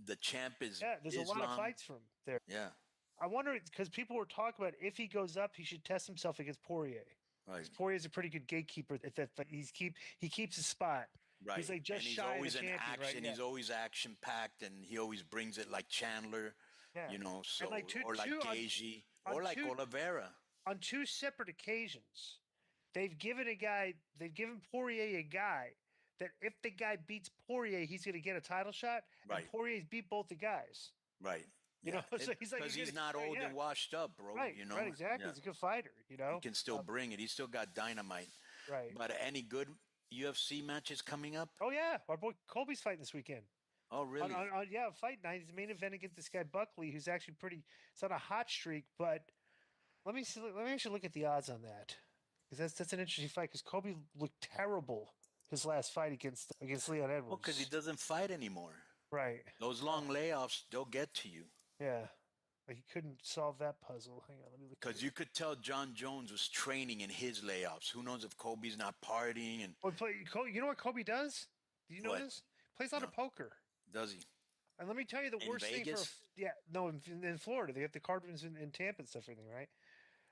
the champ is there's a lot of fights from there. Yeah. I wonder, because people were talking about if he goes up, he should test himself against Poirier. Right. Poirier's a pretty good gatekeeper. He keeps his spot. Right. He's like just and he's shy always of the in champion, action. right? He's always action packed, and he always brings it like Chandler. Yeah. You know, so And like or like Gaethje, or like Oliveira. On 2 separate occasions, they've given Poirier a guy that if the guy beats Poirier, he's going to get a title shot. Right. And Poirier's beat both the guys. Right. You know, so he's like, because he's not old and washed up, bro. Right. You know, Right. Exactly. Yeah. He's a good fighter. You know, He can still bring it. He's still got dynamite. Right. But any good UFC matches coming up? Oh yeah, our boy Colby's fighting this weekend. Oh really? Yeah, fight night. He's main event against this guy Buckley, who's actually it's on a hot streak. But let me actually look at the odds on that, because that's an interesting fight. Because Colby looked terrible his last fight against Leon Edwards. Well, because he doesn't fight anymore. Right. Those long layoffs, they'll get to you. Yeah. Like he couldn't solve that puzzle. Hang on, let me look. Because you could tell John Jones was training in his layoffs. Who knows if Colby's not partying and. You know what Colby does? Do you know What? this? Plays a lot of poker. Does he? And let me tell you the In worst Vegas? thing in Florida. They have the card rooms in Tampa and stuff, everything, right?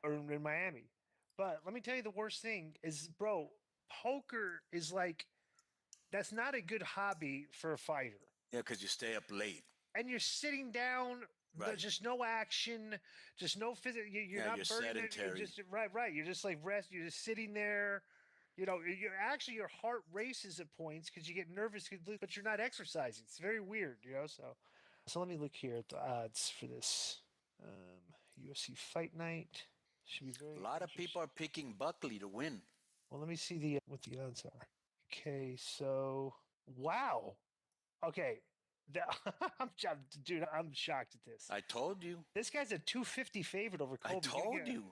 Or in Miami. But let me tell you the worst thing is, bro, poker is like, that's not a good hobby for a fighter. Yeah, because you stay up late. And you're sitting down, Right. there's just no action, just no physical. You're not you're burning it. sedentary. You're just right. You're just like rest. You're just sitting there. You know, your heart races at points because you get nervous, but you're not exercising. It's very weird, you know. So let me look here at the odds for this UFC Fight Night. Should be very. A lot of people are picking Buckley to win. Well, let me see what the odds are. Okay, so wow. Okay, I'm shocked at this. I told you. This guy's a 250 favorite over Colby. I told you.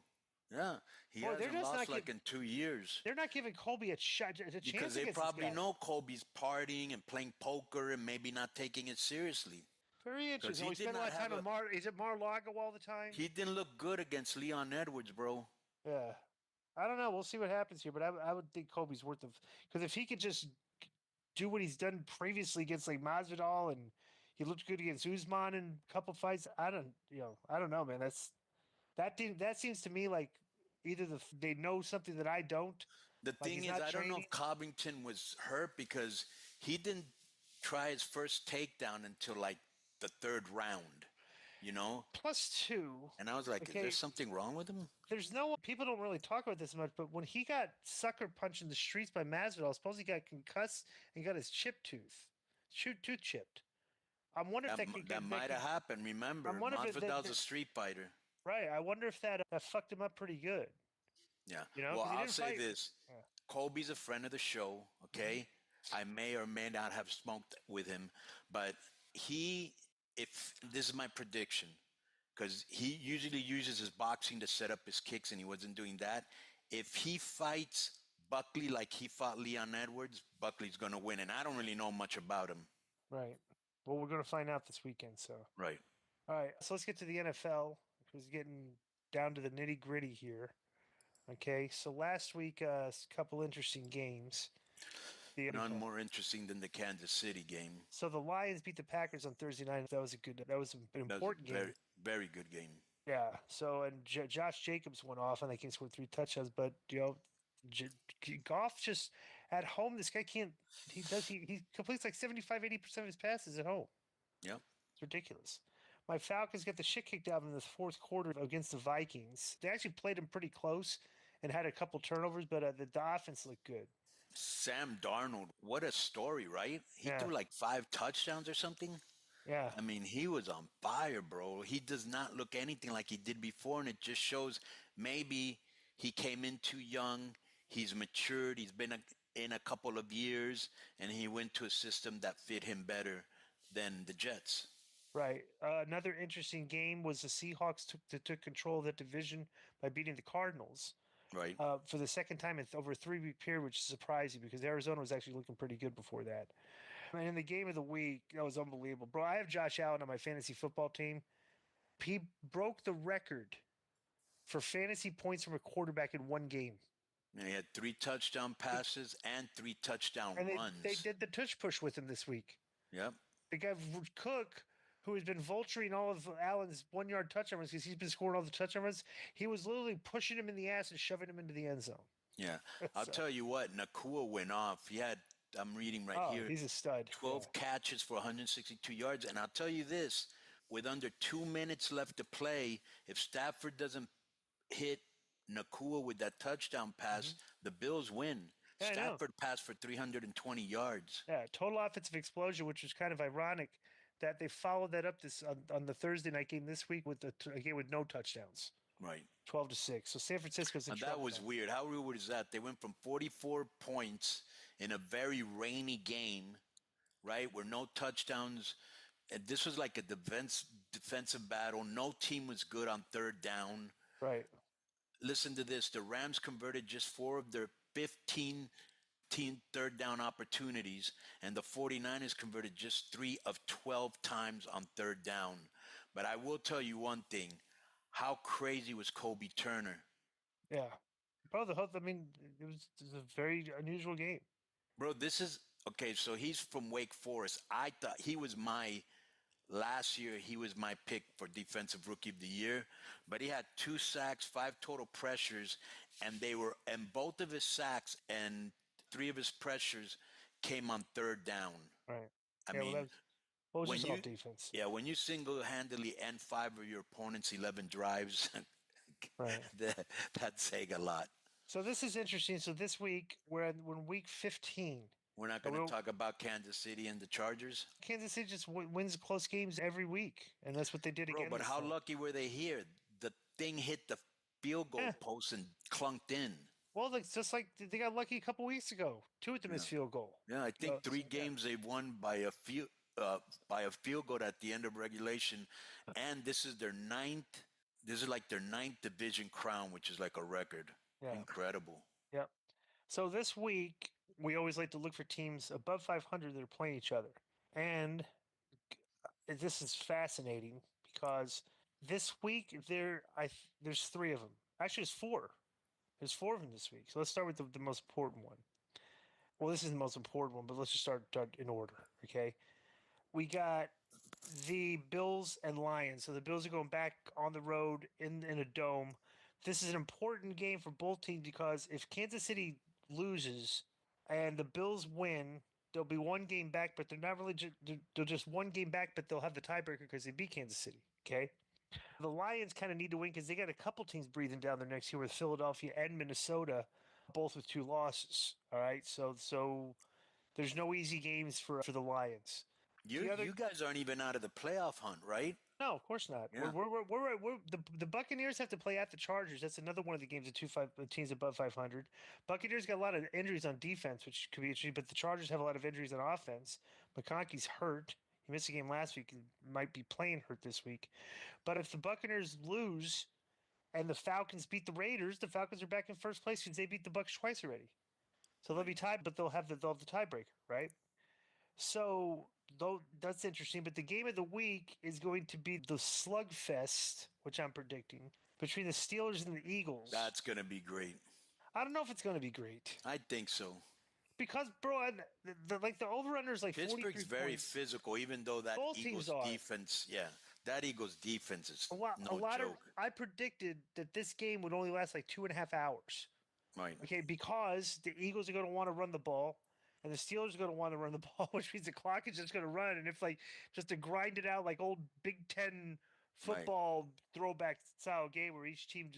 Yeah, he hasn't lost like in 2 years. They're not giving Colby a chance. Because they probably know Colby's partying and playing poker and maybe not taking it seriously. Very interesting. We spend a lot of time on Is it Mar-Lago all the time? He didn't look good against Leon Edwards, bro. Yeah. I don't know. We'll see what happens here, but I would think Colby's worth of, because if he could just do what he's done previously against like Masvidal, and he looked good against Usman in a couple fights. I don't know, man. That seems to me like either they know something that I don't. The thing is, I don't know if Covington was hurt because he didn't try his first takedown until like the 3rd round, you know? +2. And I was like, okay. Is there something wrong with him? People don't really talk about this much, but when he got sucker punched in the streets by Masvidal, I suppose he got concussed and got his tooth chipped. I'm wondering if that might have happened. Remember, Masvidal's a street fighter. Right. I wonder if that fucked him up pretty good. Yeah. You know, well, I'll say this. Yeah. Colby's a friend of the show, okay? Mm-hmm. I may or may not have smoked with him, but if this is my prediction, because he usually uses his boxing to set up his kicks, and he wasn't doing that. If he fights Buckley like he fought Leon Edwards, Buckley's going to win, and I don't really know much about him. Right. Well, we're going to find out this weekend, so. Right. All right, so let's get to the NFL. Who's getting down to the nitty gritty here. Okay, so last week, a couple interesting games. None more interesting than the Kansas City game. So the Lions beat the Packers on Thursday night. That was an important game. Very, very good game. Yeah. So and Josh Jacobs went off, and they can score 3 touchdowns. But Goff just at home. This guy can't. He completes like 75-80% of his passes at home. Yep. It's ridiculous. My Falcons got the shit kicked out of them in the 4th quarter against the Vikings. They actually played them pretty close and had a couple turnovers, but the offense looked good. Sam Darnold, what a story, right? He threw like 5 touchdowns or something. Yeah. I mean, he was on fire, bro. He does not look anything like he did before, and it just shows maybe he came in too young. He's matured. He's been in a couple of years, and he went to a system that fit him better than the Jets. Right. Another interesting game was the Seahawks took control of that division by beating the Cardinals. Right. For the second time in over a 3-week period, which is surprising because Arizona was actually looking pretty good before that. And in the game of the week, that was unbelievable. Bro, I have Josh Allen on my fantasy football team. He broke the record for fantasy points from a quarterback in one game. And he had 3 touchdown passes and 3 touchdown runs. They did the tush push with him this week. Yep. The guy Cook who has been vulturing all of Allen's 1 yard touchdown runs because he's been scoring all the touchdown runs. He was literally pushing him in the ass and shoving him into the end zone. Yeah. I'll tell you what, Nakua went off. He had, I'm reading right here, he's a stud. 12 catches for 162 yards. And I'll tell you this, with under 2 minutes left to play, if Stafford doesn't hit Nakua with that touchdown pass, the Bills win. Yeah, Stafford passed for 320 yards. Yeah, total offensive explosion, which was kind of ironic that they followed that up this on the Thursday night game this week with a game with no touchdowns. Right. 12-6. So San Francisco's in trouble. That was weird. How weird was that? They went from 44 points in a very rainy game, right, where no touchdowns. And this was like a defensive battle. No team was good on third down. Right. Listen to this. The Rams converted just 4 of their 15 third down opportunities, and the 49ers converted just 3 of 12 times on third down. But I will tell you one thing. How crazy was Kobe Turner? Yeah. Bro, it was a very unusual game. Bro, this is, okay, so he's from Wake Forest. I thought last year he was my pick for Defensive Rookie of the Year, but he had 2 sacks, 5 total pressures, and both of his sacks and 3 of his pressures came on third down. Right. I mean, what was just defense? Yeah, when you single-handedly end 5 of your opponent's 11 drives, right. That's saying a lot. So this is interesting. So this week, we're in week 15. We're not going to talk about Kansas City and the Chargers? Kansas City just wins close games every week, and that's what they did again. But how lucky were they here? The thing hit the field goal post and clunked in. Well, it's just like they got lucky a couple weeks ago. 2 at the missed field goal. Yeah, I think 3 games they've won by a field goal at the end of regulation, and this is their 9th. This is like their 9th division crown, which is like a record. Yeah. Incredible. Yep. So this week we always like to look for teams above 500 that are playing each other, and this is fascinating because this week there's 3 of them. Actually, there's 4. There's 4 of them this week. So let's start with the most important one. Well, this is the most important one, but let's just start in order, okay? We got the Bills and Lions. So the Bills are going back on the road in a dome. This is an important game for both teams because if Kansas City loses and the Bills win, they'll be 1 game back, but they're not really they're just 1 game back, but they'll have the tiebreaker because they beat Kansas City, okay? The Lions kind of need to win because they got a couple teams breathing down their necks here with Philadelphia and Minnesota, both with 2 losses, all right? So there's no easy games for the Lions. You guys aren't even out of the playoff hunt, right? No, of course not. Yeah. We're the Buccaneers have to play at the Chargers. That's another one of the games of teams above 500. Buccaneers got a lot of injuries on defense, which could be interesting, but the Chargers have a lot of injuries on offense. McConkey's hurt. He missed a game last week and might be playing hurt this week. But if the Buccaneers lose and the Falcons beat the Raiders, the Falcons are back in first place because they beat the Bucs twice already. So they'll be tied, but they'll have the tiebreaker, right? So that's interesting. But the game of the week is going to be the slugfest, which I'm predicting, between the Steelers and the Eagles. That's going to be great. I don't know if it's going to be great. I think so. Because, bro, the over-under is like 43 Pittsburgh's very points. Physical, even though that Both Eagles defense, that Eagles defense is no joke. I predicted that this game would only last like 2.5 hours. Right. Okay, because the Eagles are going to want to run the ball, and the Steelers are going to want to run the ball, which means the clock is just going to run. And if just to grind it out like old Big Ten football throwback style game where each team,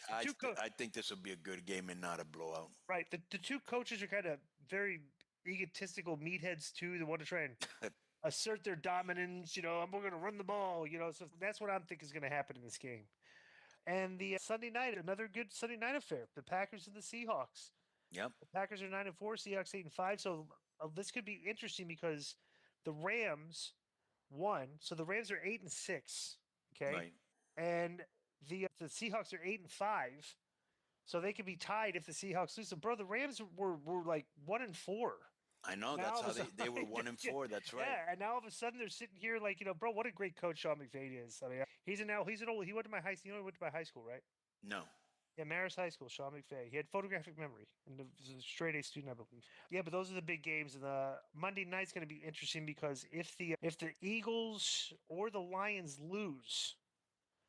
I think this will be a good game and not a blowout. Right. The 2 coaches are kind of very egotistical meatheads too. They want to try and assert their dominance. We're going to run the ball. So that's what I'm thinking is going to happen in this game. And the Sunday night, another good Sunday night affair: the Packers and the Seahawks. Yep. The Packers are 9-4, Seahawks 8-5. So this could be interesting because the Rams won. So the Rams are 8-6. Okay. Right. And the Seahawks are 8-5. So they could be tied if the Seahawks lose. So, bro, the Rams were like 1-4. I know. That's how they were 1-4. That's right. Yeah, and now all of a sudden they're sitting here like, bro, what a great coach Sean McVay is. I mean, he went to my high school, right? No. Yeah, Marist High School, Sean McVay. He had photographic memory and was a straight A student, I believe. Yeah, but those are the big games. And the Monday night's going to be interesting because if the Eagles or the Lions lose,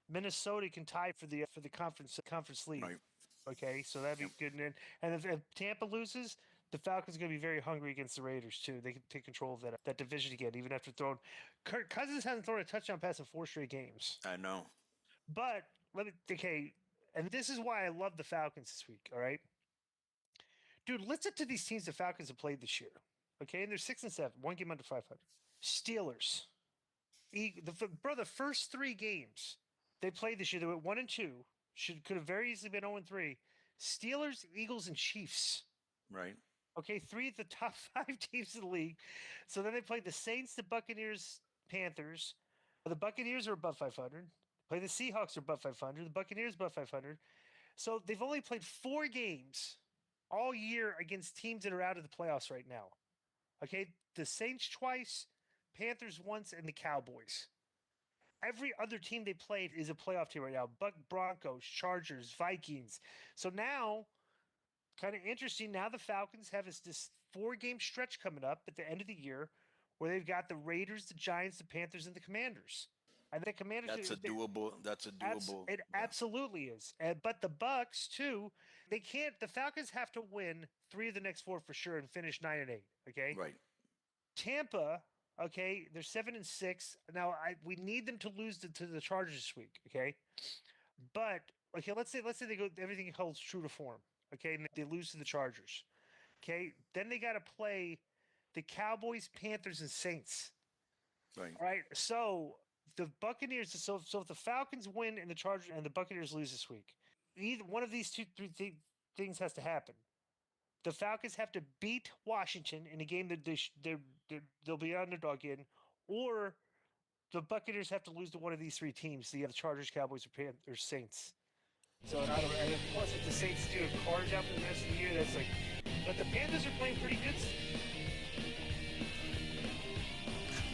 Minnesota can tie for the conference lead. Right. Okay, so that'd be good. And if Tampa loses, the Falcons are going to be very hungry against the Raiders too. They can take control of that division again, even after throwing. Kirk Cousins hasn't thrown a touchdown pass in 4 straight games. I know. But and this is why I love the Falcons this week. All right, dude, listen to these teams the Falcons have played this year. Okay, and they're 6-7, 1 game under 500. Steelers, the first 3 games they played this year, they went 1-2. Could have very easily been 0-3. Steelers, Eagles, and Chiefs. Right. Okay, 3 of the top 5 teams in the league. So then they played the Saints, the Buccaneers, Panthers. The Buccaneers are above 500. Play the Seahawks are above 500. The Buccaneers above 500. So they've only played 4 games all year against teams that are out of the playoffs right now. Okay, the Saints twice, Panthers once, and the Cowboys. Every other team they played is a playoff team right now. Broncos, Chargers, Vikings. So now, kind of interesting, now the Falcons have this 4-game stretch coming up at the end of the year where they've got the Raiders, the Giants, the Panthers, and the Commanders. And the Commanders. That's a doable. It absolutely is. But the Bucks too. They can't. The Falcons have to win 3 of the next 4 for sure and finish 9-8. Okay. Right. Tampa. Okay, they're 7-6 now. We need them to lose to the Chargers this week. Okay, but okay, let's say they go. Everything holds true to form. Okay, and they lose to the Chargers. Okay, then they got to play the Cowboys, Panthers, and Saints. Right. All right. So the Buccaneers. So if the Falcons win and the Chargers and the Buccaneers lose this week, either one of these 3 things has to happen. The Falcons have to beat Washington in a game that they'll be underdog in, or the Buccaneers have to lose to one of these 3 teams: the Chargers, Cowboys, or Saints. So I don't. And plus, if the Saints do cards out for the rest of the year, that's like. But the Panthers are playing pretty good.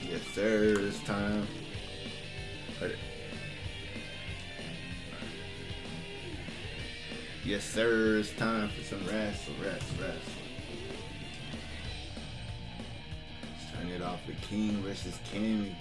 Yes, sir. It's time. Yes, sir. It's time for some rest. Let's turn it off with King versus Cammy.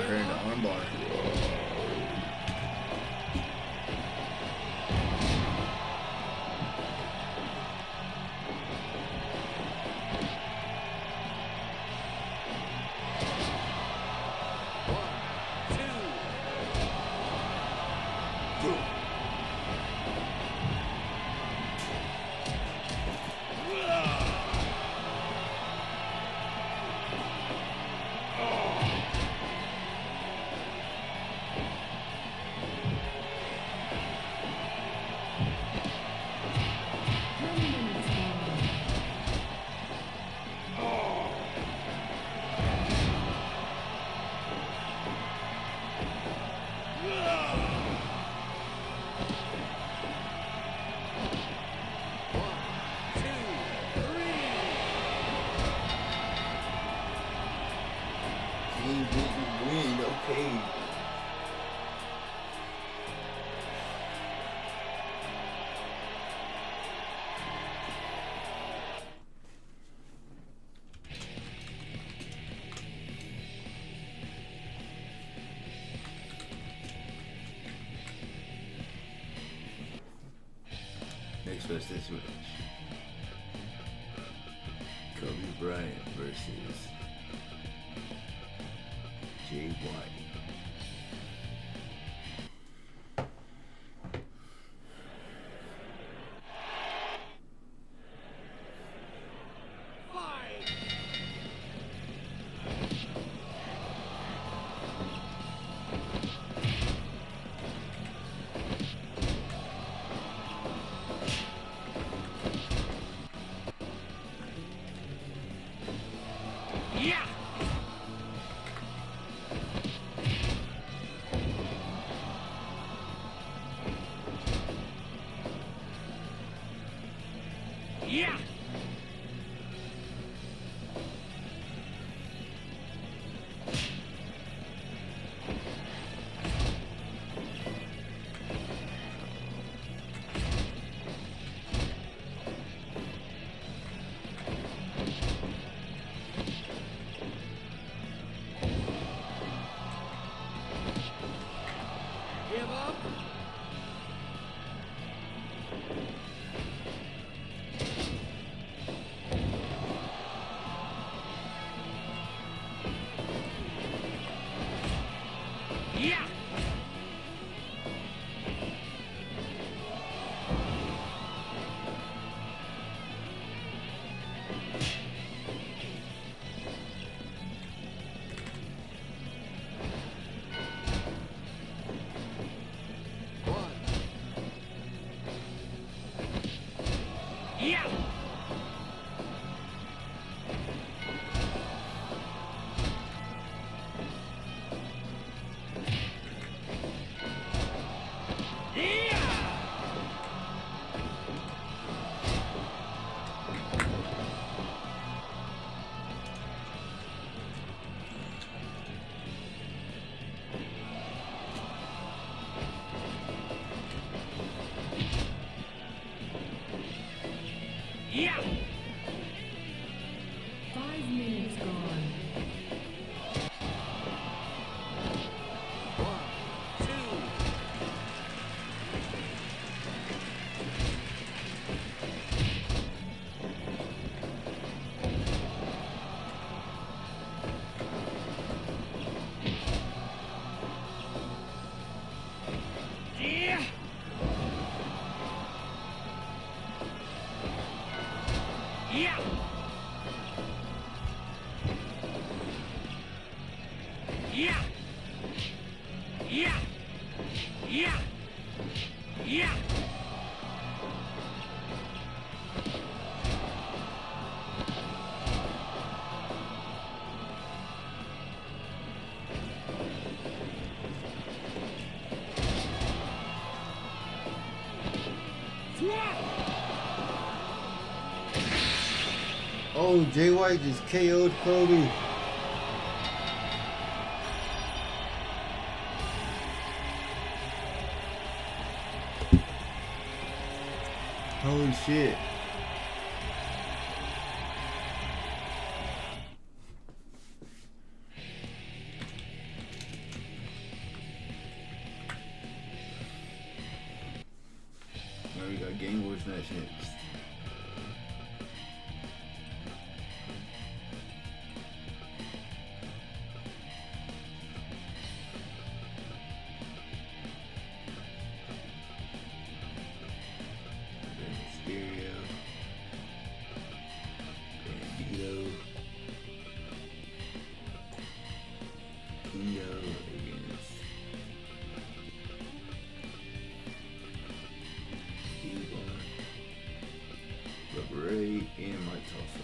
her in the armbar. Win, okay. Next was this match. Kobe Bryant versus Jay White. Yeah! 5 minutes gone. 1, 2. Yeah! Yeah! Yeah! Yeah! Yeah! Yeah! Oh, Jay White just KO'd Kobe. Holy shit. Game Boys match next. Mysterio. Bandito. Keo against Steve-On, Rubber Ray, and Mike Tulsa.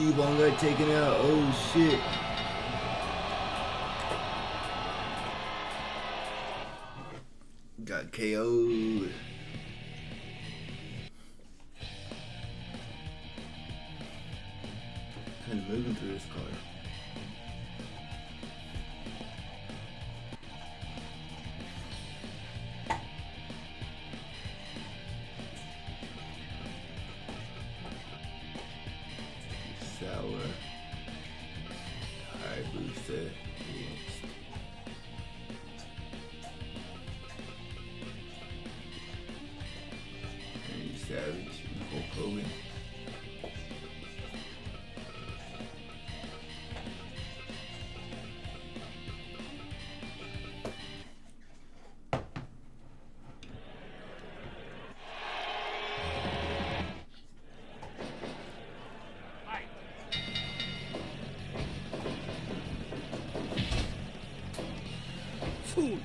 T-Bone got taken out. Oh shit. Got KO'd. Kind of moving through this car. Sour. High booster. Randy Savage. Hulk Hogan. Fool.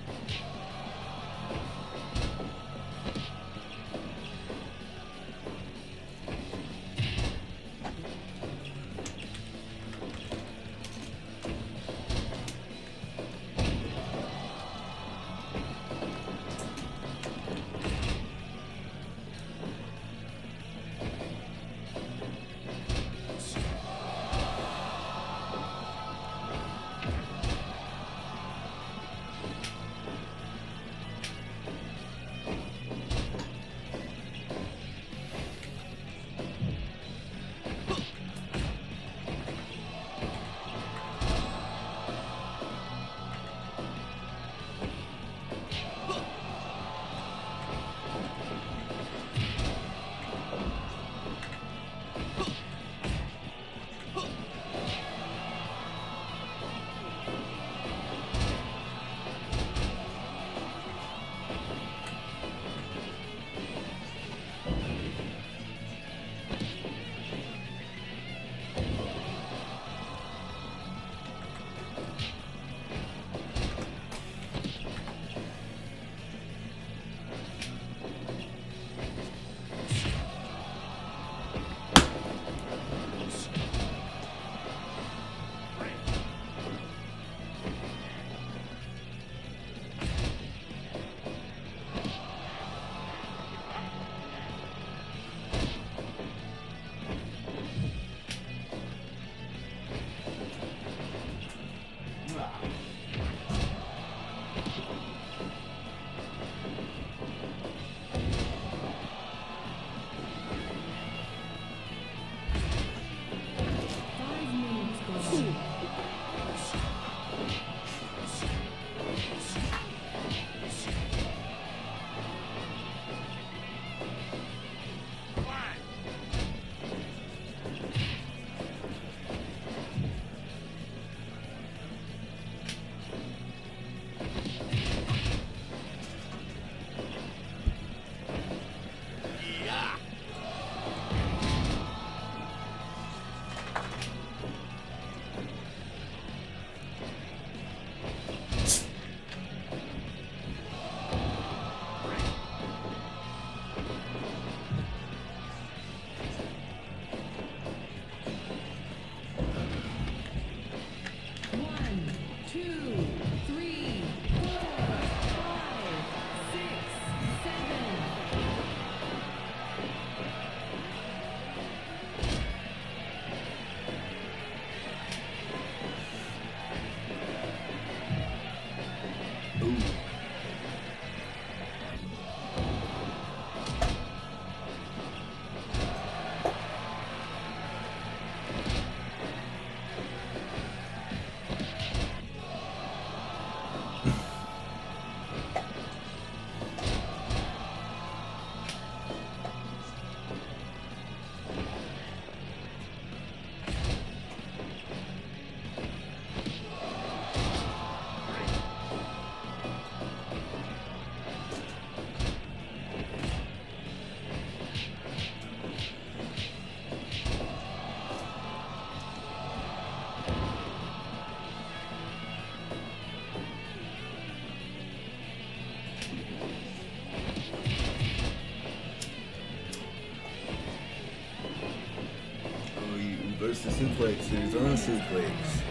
the suplexes on suplex.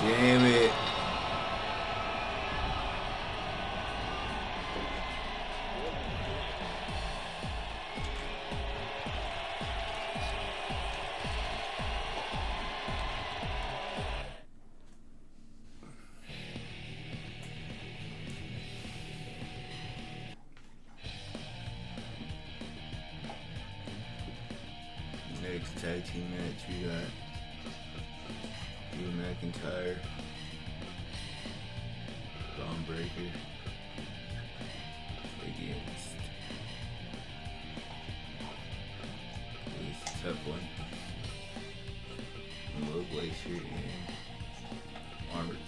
Damn it. Next tag team match, we got Drew McIntyre, Braun Breaker against. It's a tough one. Low Glacier and Armor King.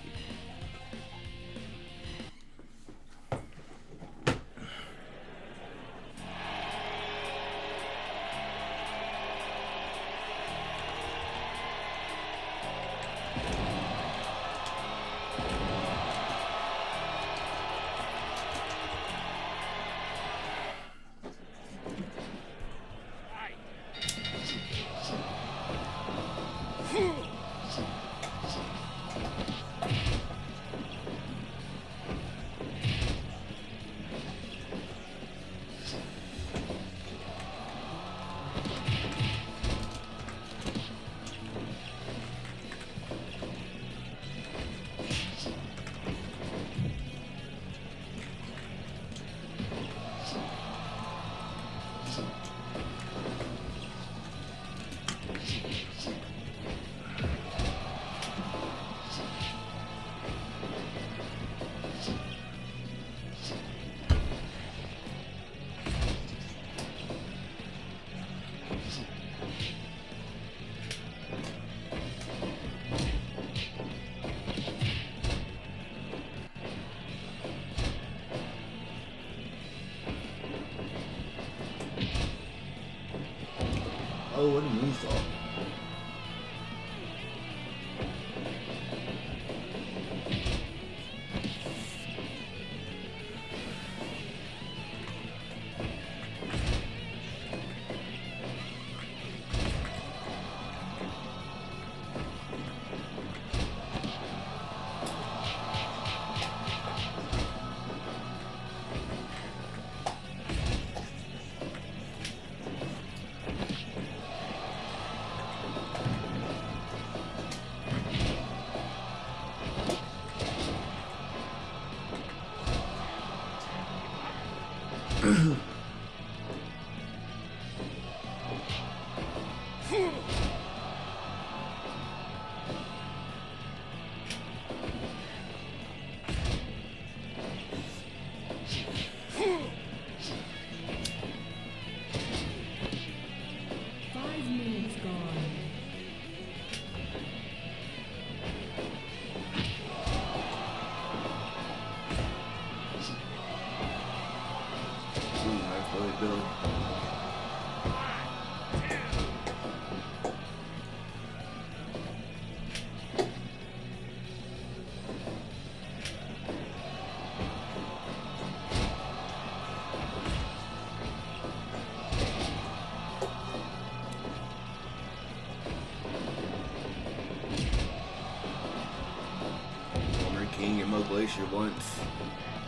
Oh, what a moonsault. King and Mo Glacier once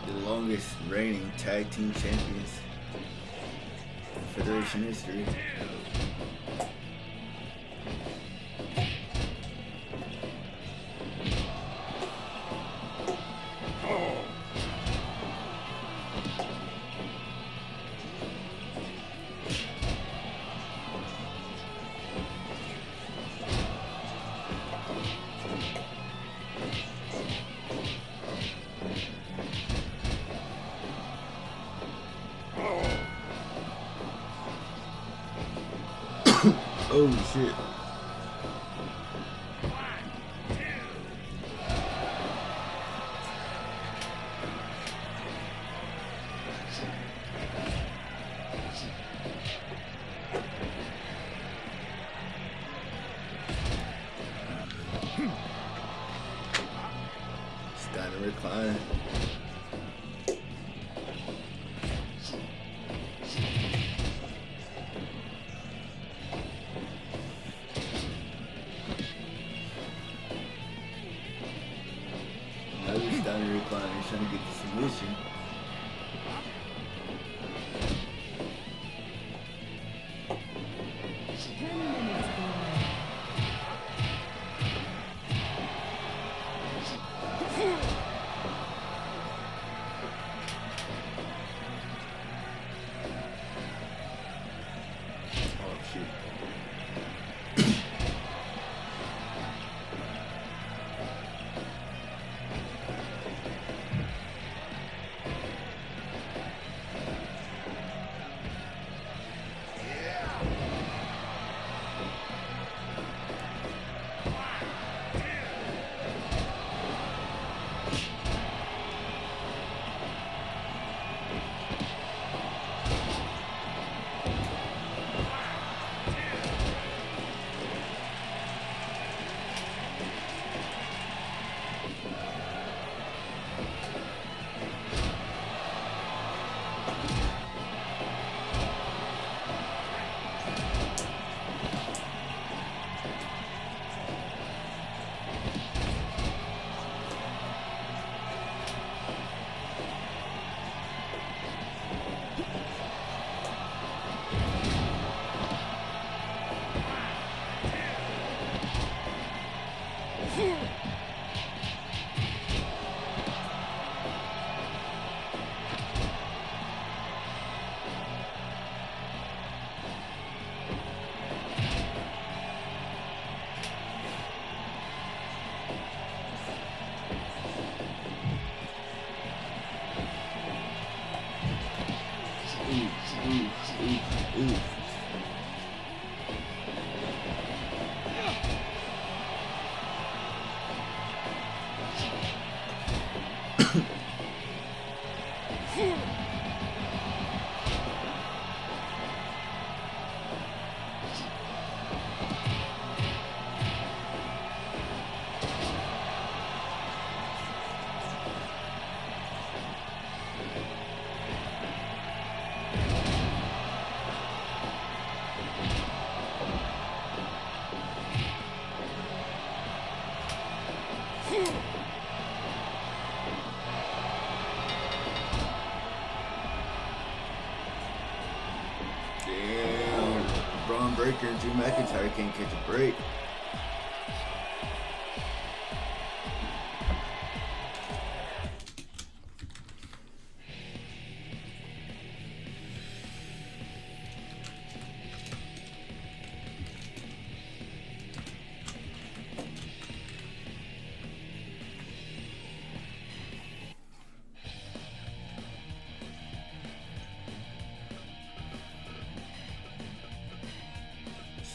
the longest reigning tag team champions in Federation history. Oh shit. Standing recline. Another standing recline. He's trying to get the submission. Oh shit. Damn. Braun Breaker and Drew McIntyre can't catch a break.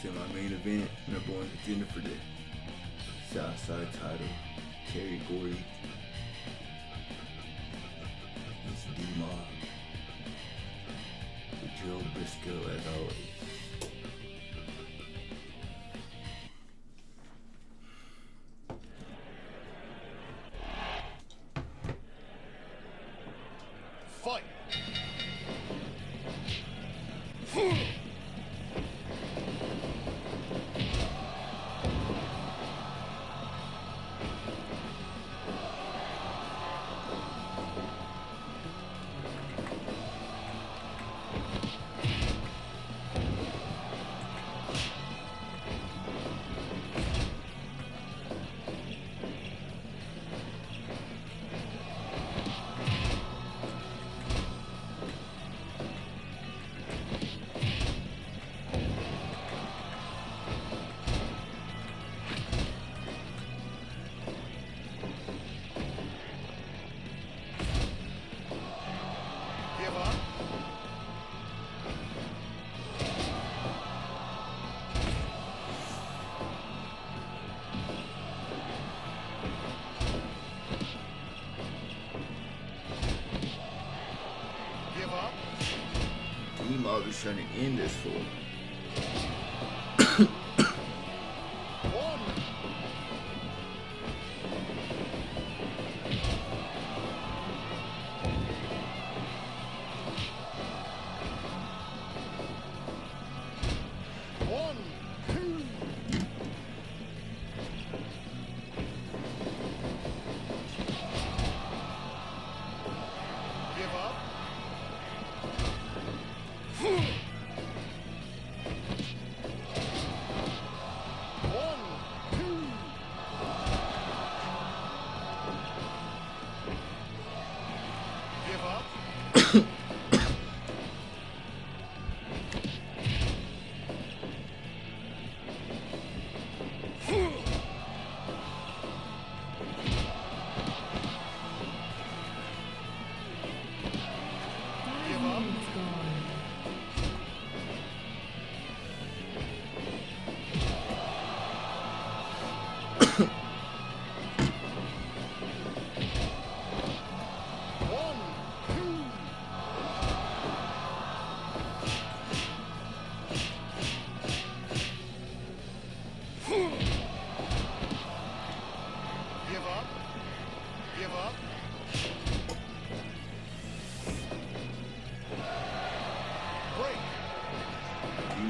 Semi-main event, number one contender for the Southside title, Terry Gordy. It's D-Mob. With Joe Briscoe as always. Fight! he's trying to end this for.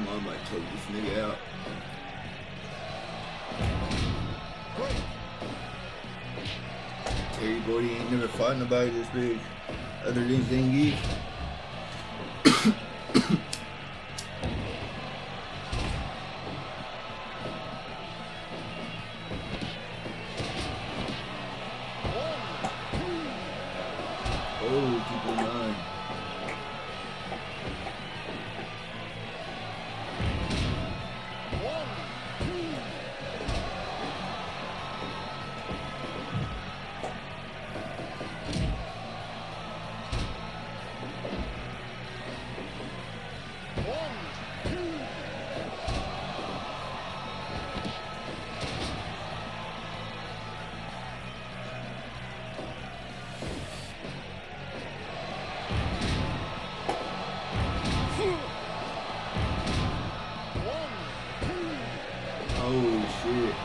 I might take this nigga out. Terry Bodie ain't never fought nobody this big, other than Zangief. Oh, 2.9. Oh shit.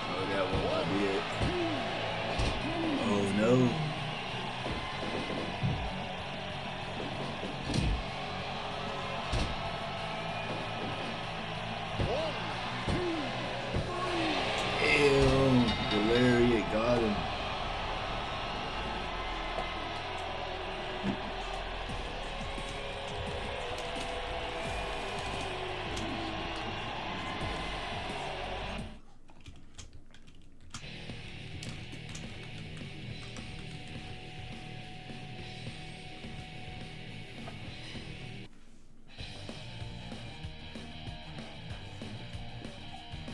Oh, that one might be it. Oh no. Damn, the lariat got him.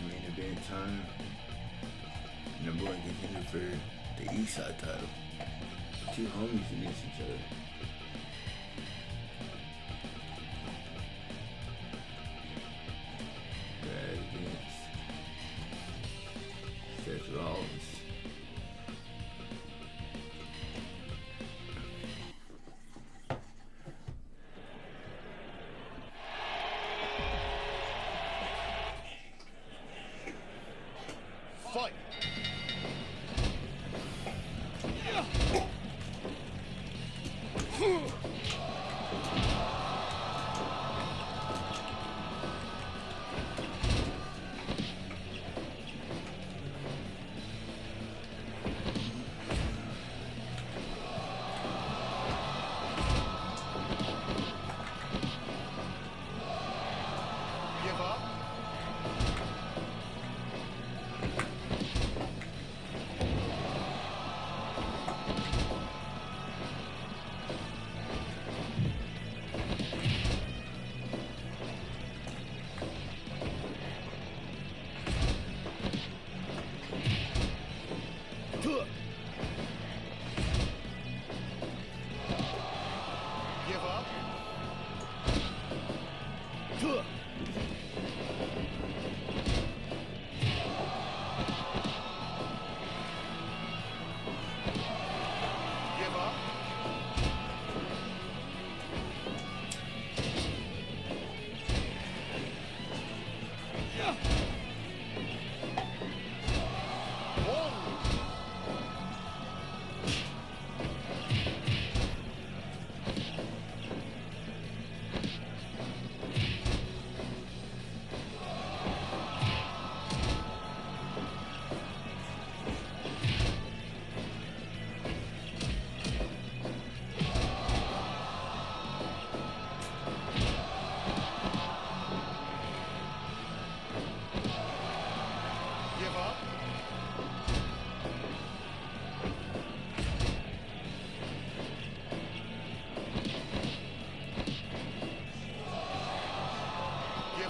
Main event time. Number one contender for the East Side title. Two homies against each other. Brad against Seth Rollins. Fight!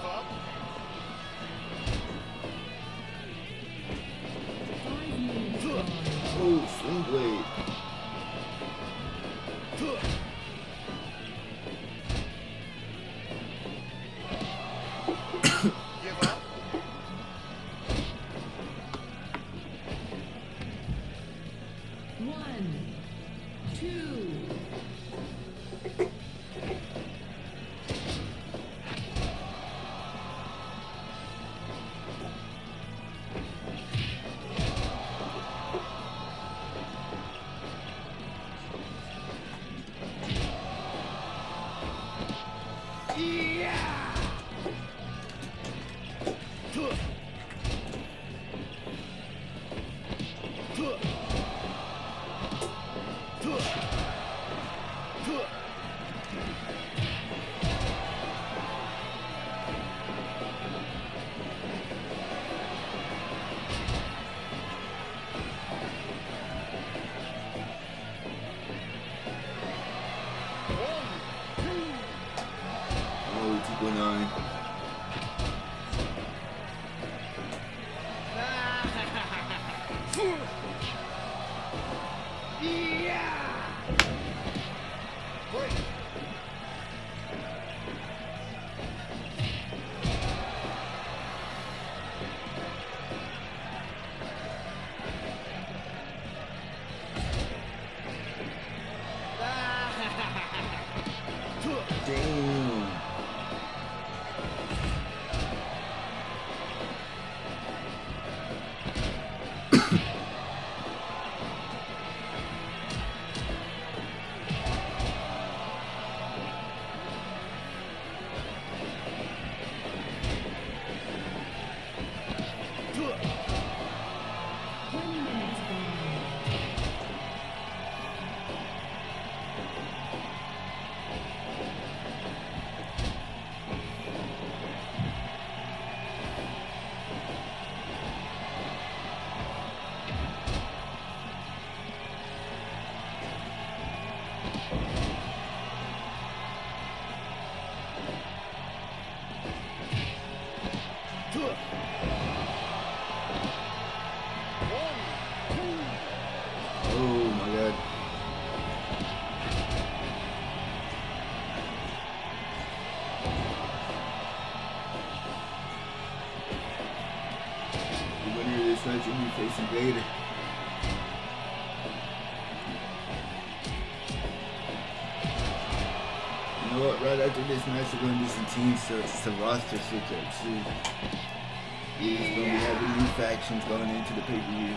up. Oh, swing blade. Give up. One, two. Oh, 2.9. Damn. Oh my god. The winner of this match will be facing Vader. You know what? Right after this match, we're going to do some teams, so it's a roster switch-up too. He's going to be having new factions going into the pay-per-view.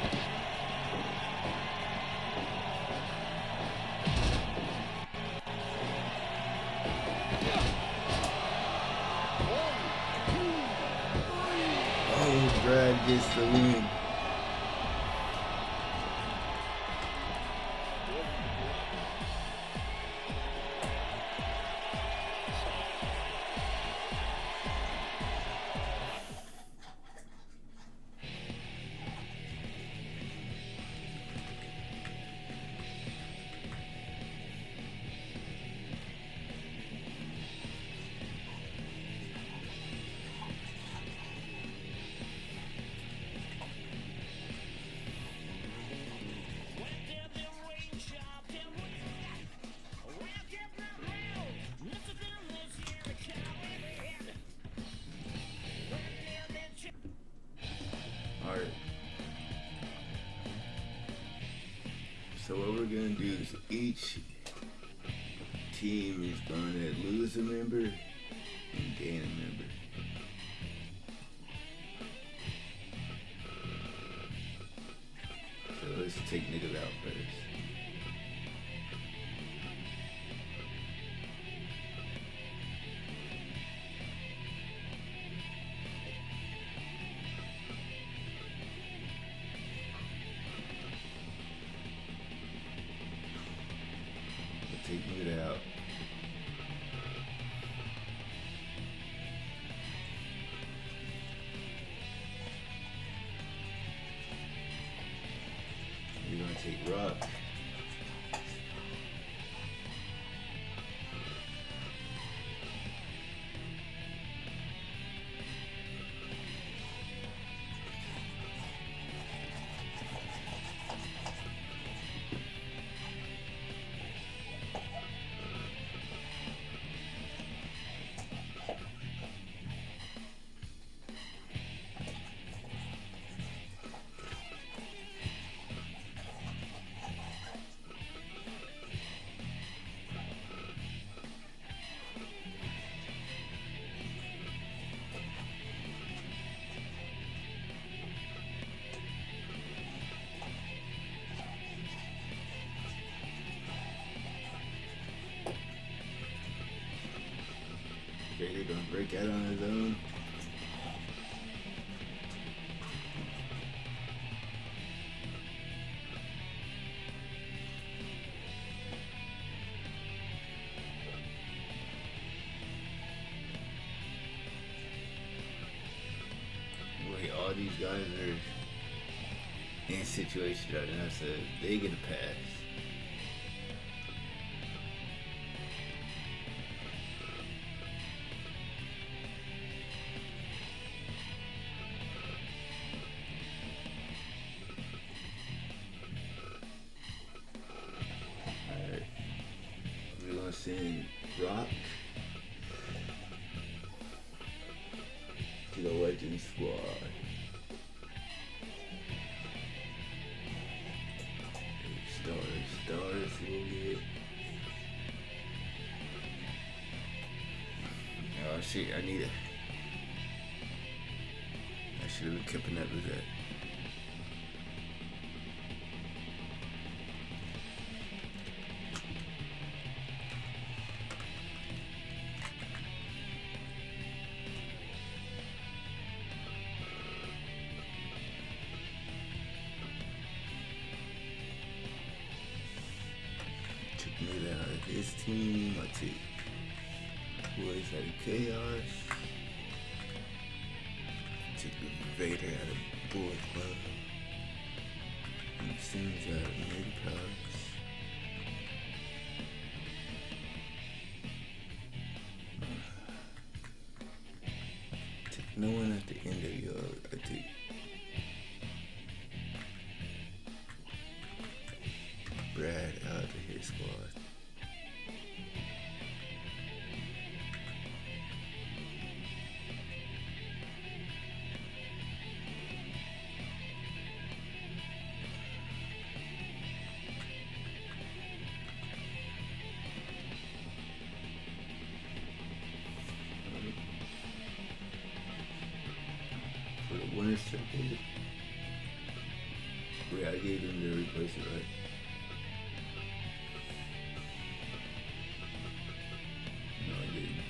Oh, Brad gets the win. Alright. So what we're gonna do is each team is gonna lose a member and gain a member. So let's take niggas out first. Take it out. break out on his own. Wait, all these guys are in situations right now, so they get a pass. Alright. We're gonna send Rock to the Legend Squad. Stars will get. Oh shit, I need it. I should have been keeping up with that. Took me out of his team. I took Boys out of Chaos. Took Vader out of Bullet Club. And Sims out of Mega Powers. Took no one at the end of your. I took Brad out of his squad. For the winner's circuit, wait, I gave them to replace it, right? No, I didn't.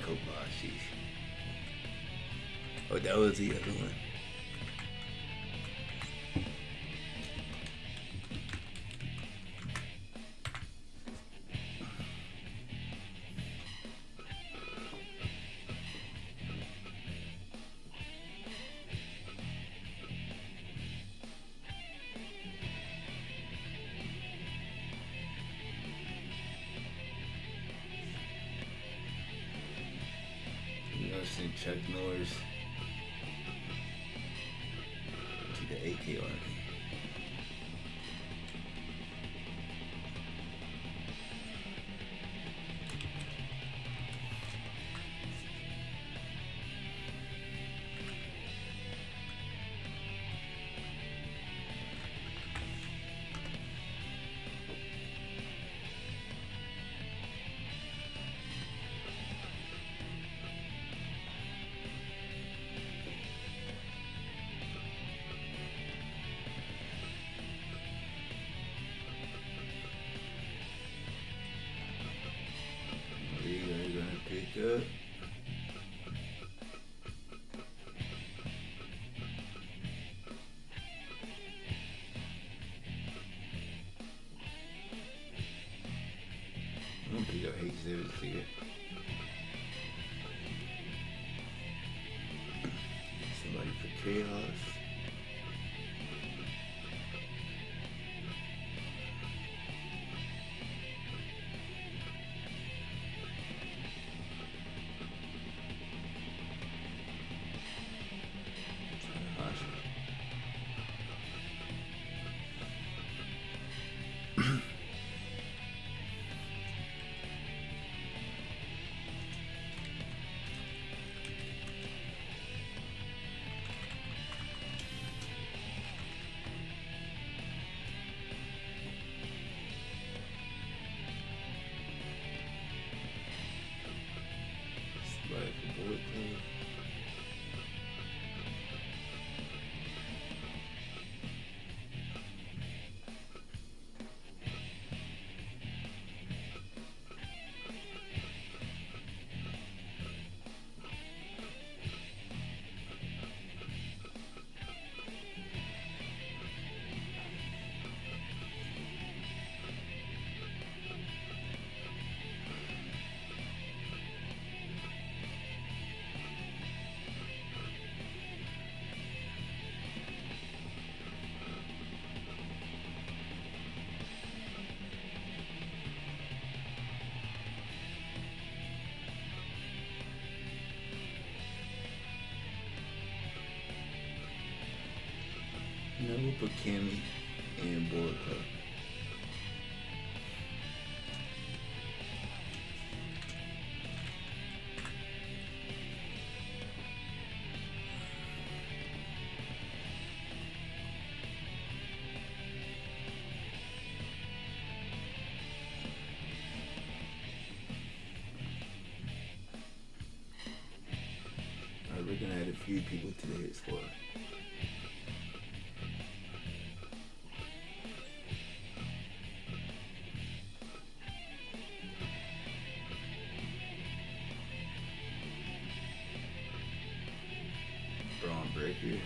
Kobashi. Oh, that was the other one. Send Chuck Norris to the AK Army. Good. I'm gonna pick up H7 here. Somebody for Chaos. Right for Bullet Club. Hooper, Cammy, and Boyd Club. Alright, we're gonna add a few people to the hit squad. Braun Breaker.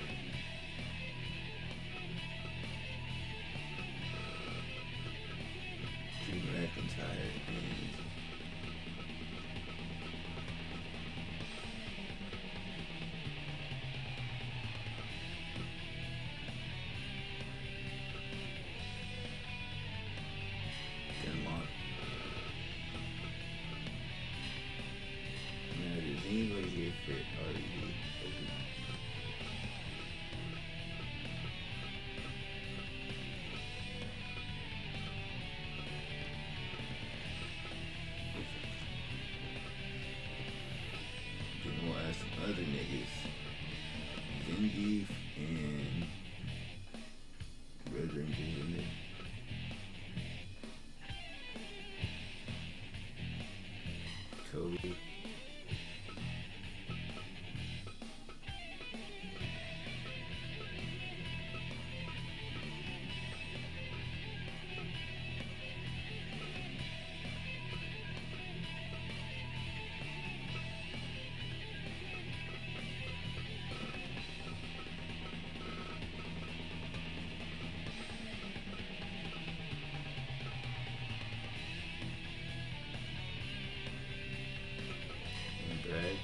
Drew McIntyre and Denmark. Now, does anybody here fit RED? Then we'll add some other niggas. Zangief and Red Ranger in there. Cody. And Brad.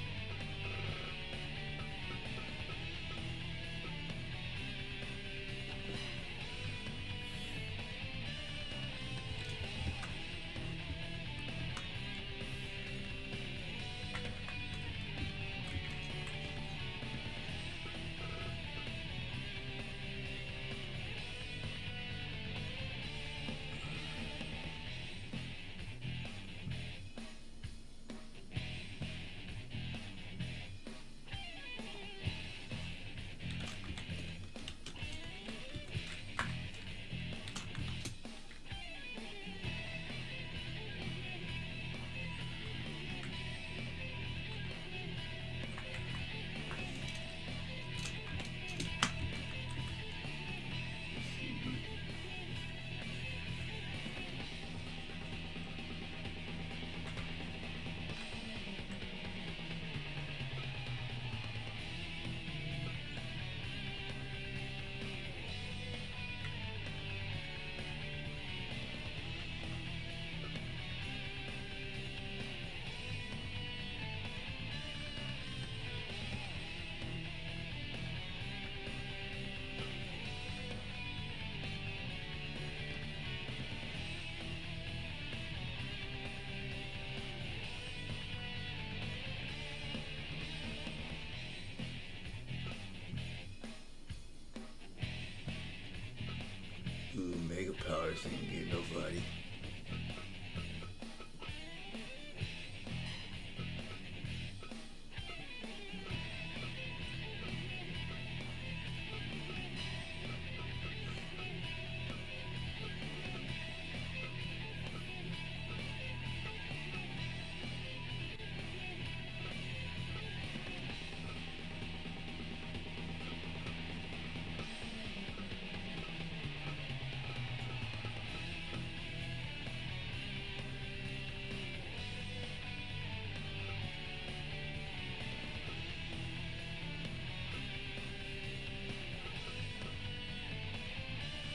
Ooh, Mega Powers ain't get nobody.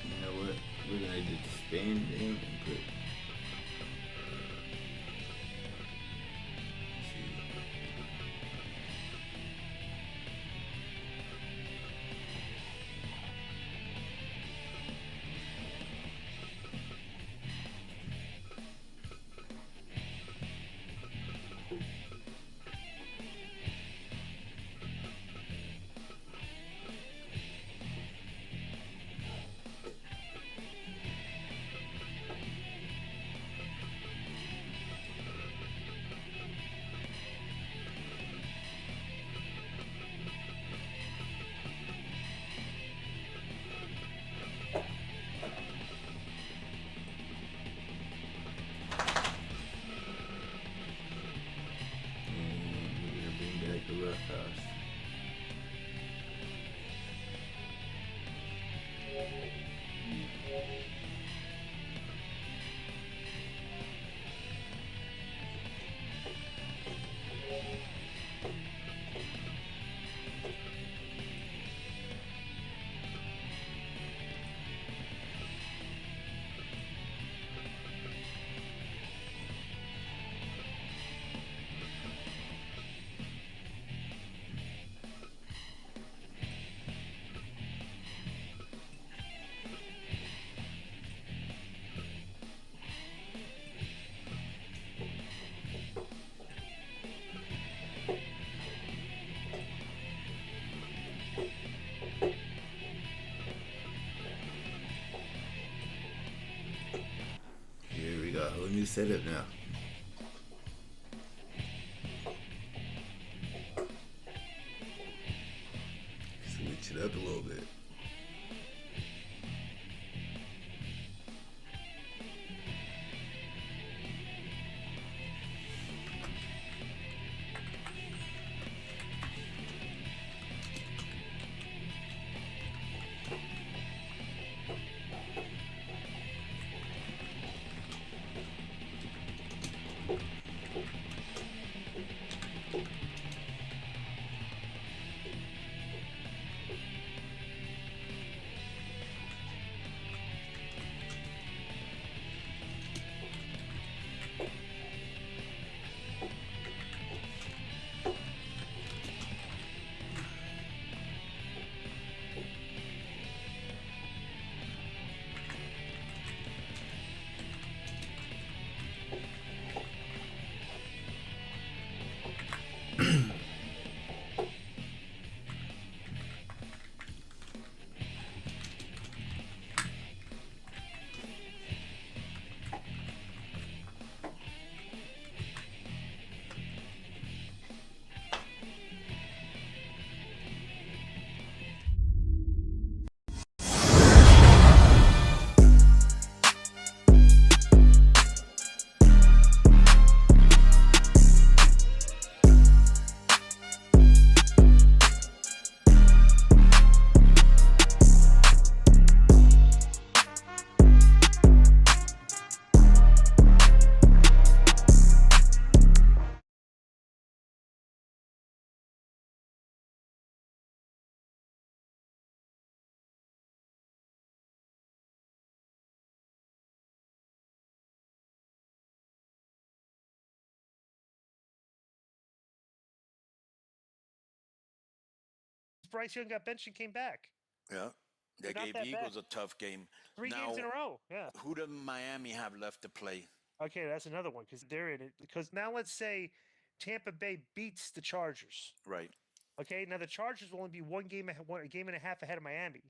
You know what? We're gonna disband them and put. Let's see. Whole new setup now. Switch it up a little bit. Bryce Young got benched and came back. Yeah. They They're not gave that Eagles bad. a tough game. 3 games in a row. Yeah. Who does Miami have left to play? Okay, that's another one because they're in it. Because now let's say Tampa Bay beats the Chargers. Right. Okay, now the Chargers will only be a game and a half ahead of Miami.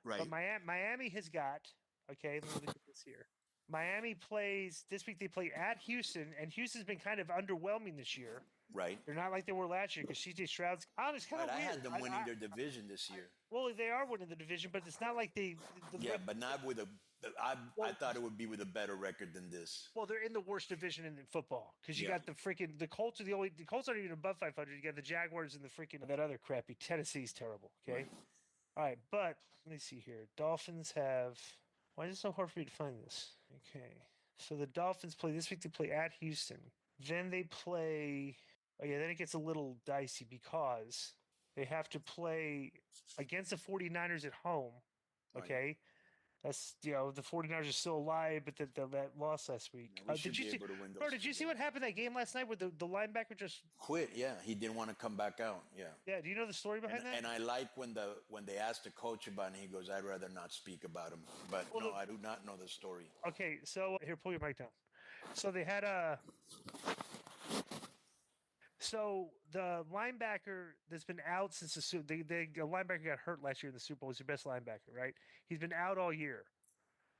But Right. Miami has got, okay, let me look at this here. Miami plays this week. They play at Houston, and Houston's been kind of underwhelming this year. Right. They're not like they were last year because CJ Stroud's. It's kind Right. of I weird. had them winning their division this year. Well, they are winning the division, but it's not like Yeah, but not with a. I thought it would be with a better record than this. Well, they're in the worst division in football because you Yeah. got the Colts are the Colts aren't even above 500. You got the Jaguars and the freaking that other crappy Tennessee's terrible. Okay, Right. all right, but let me see here. Dolphins have. Why is it so hard for me to find this? Okay, so the Dolphins play this week. They play at Houston. Then they play. Oh yeah, then it gets a little dicey because they have to play against the 49ers at home. Okay. That's the 49ers are still alive, but that loss last week. We Did should you be see, able to win those. bro? Did you see what happened that game last night where the linebacker just quit? Yeah, he didn't want to come back out. Yeah. Yeah. Do you know the story behind that? And I like when they asked the coach about it, he goes, "I'd rather not speak about him." But no, I do not know the story. Okay, so here, pull your mic down. So they had a. So the linebacker that's been out since the linebacker got hurt last year in the Super Bowl. He's your best linebacker, right? He's been out all year.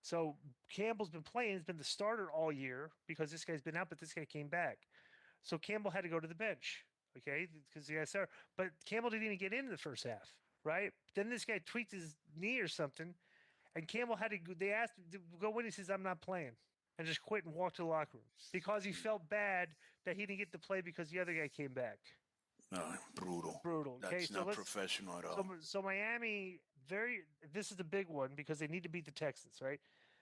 So Campbell's been playing. He's been the starter all year because this guy's been out, but this guy came back. So Campbell had to go to the bench, okay, because he got started. But Campbell didn't even get into the first half, right? Then this guy tweaked his knee or something, and Campbell had to. They asked him to go in. He says, "I'm not playing," and just quit and walked to the locker room because he felt bad that he didn't get to play because the other guy came back. No, brutal. Brutal. Okay, That's not professional at all. So Miami, this is a big one because they need to beat the Texans, right?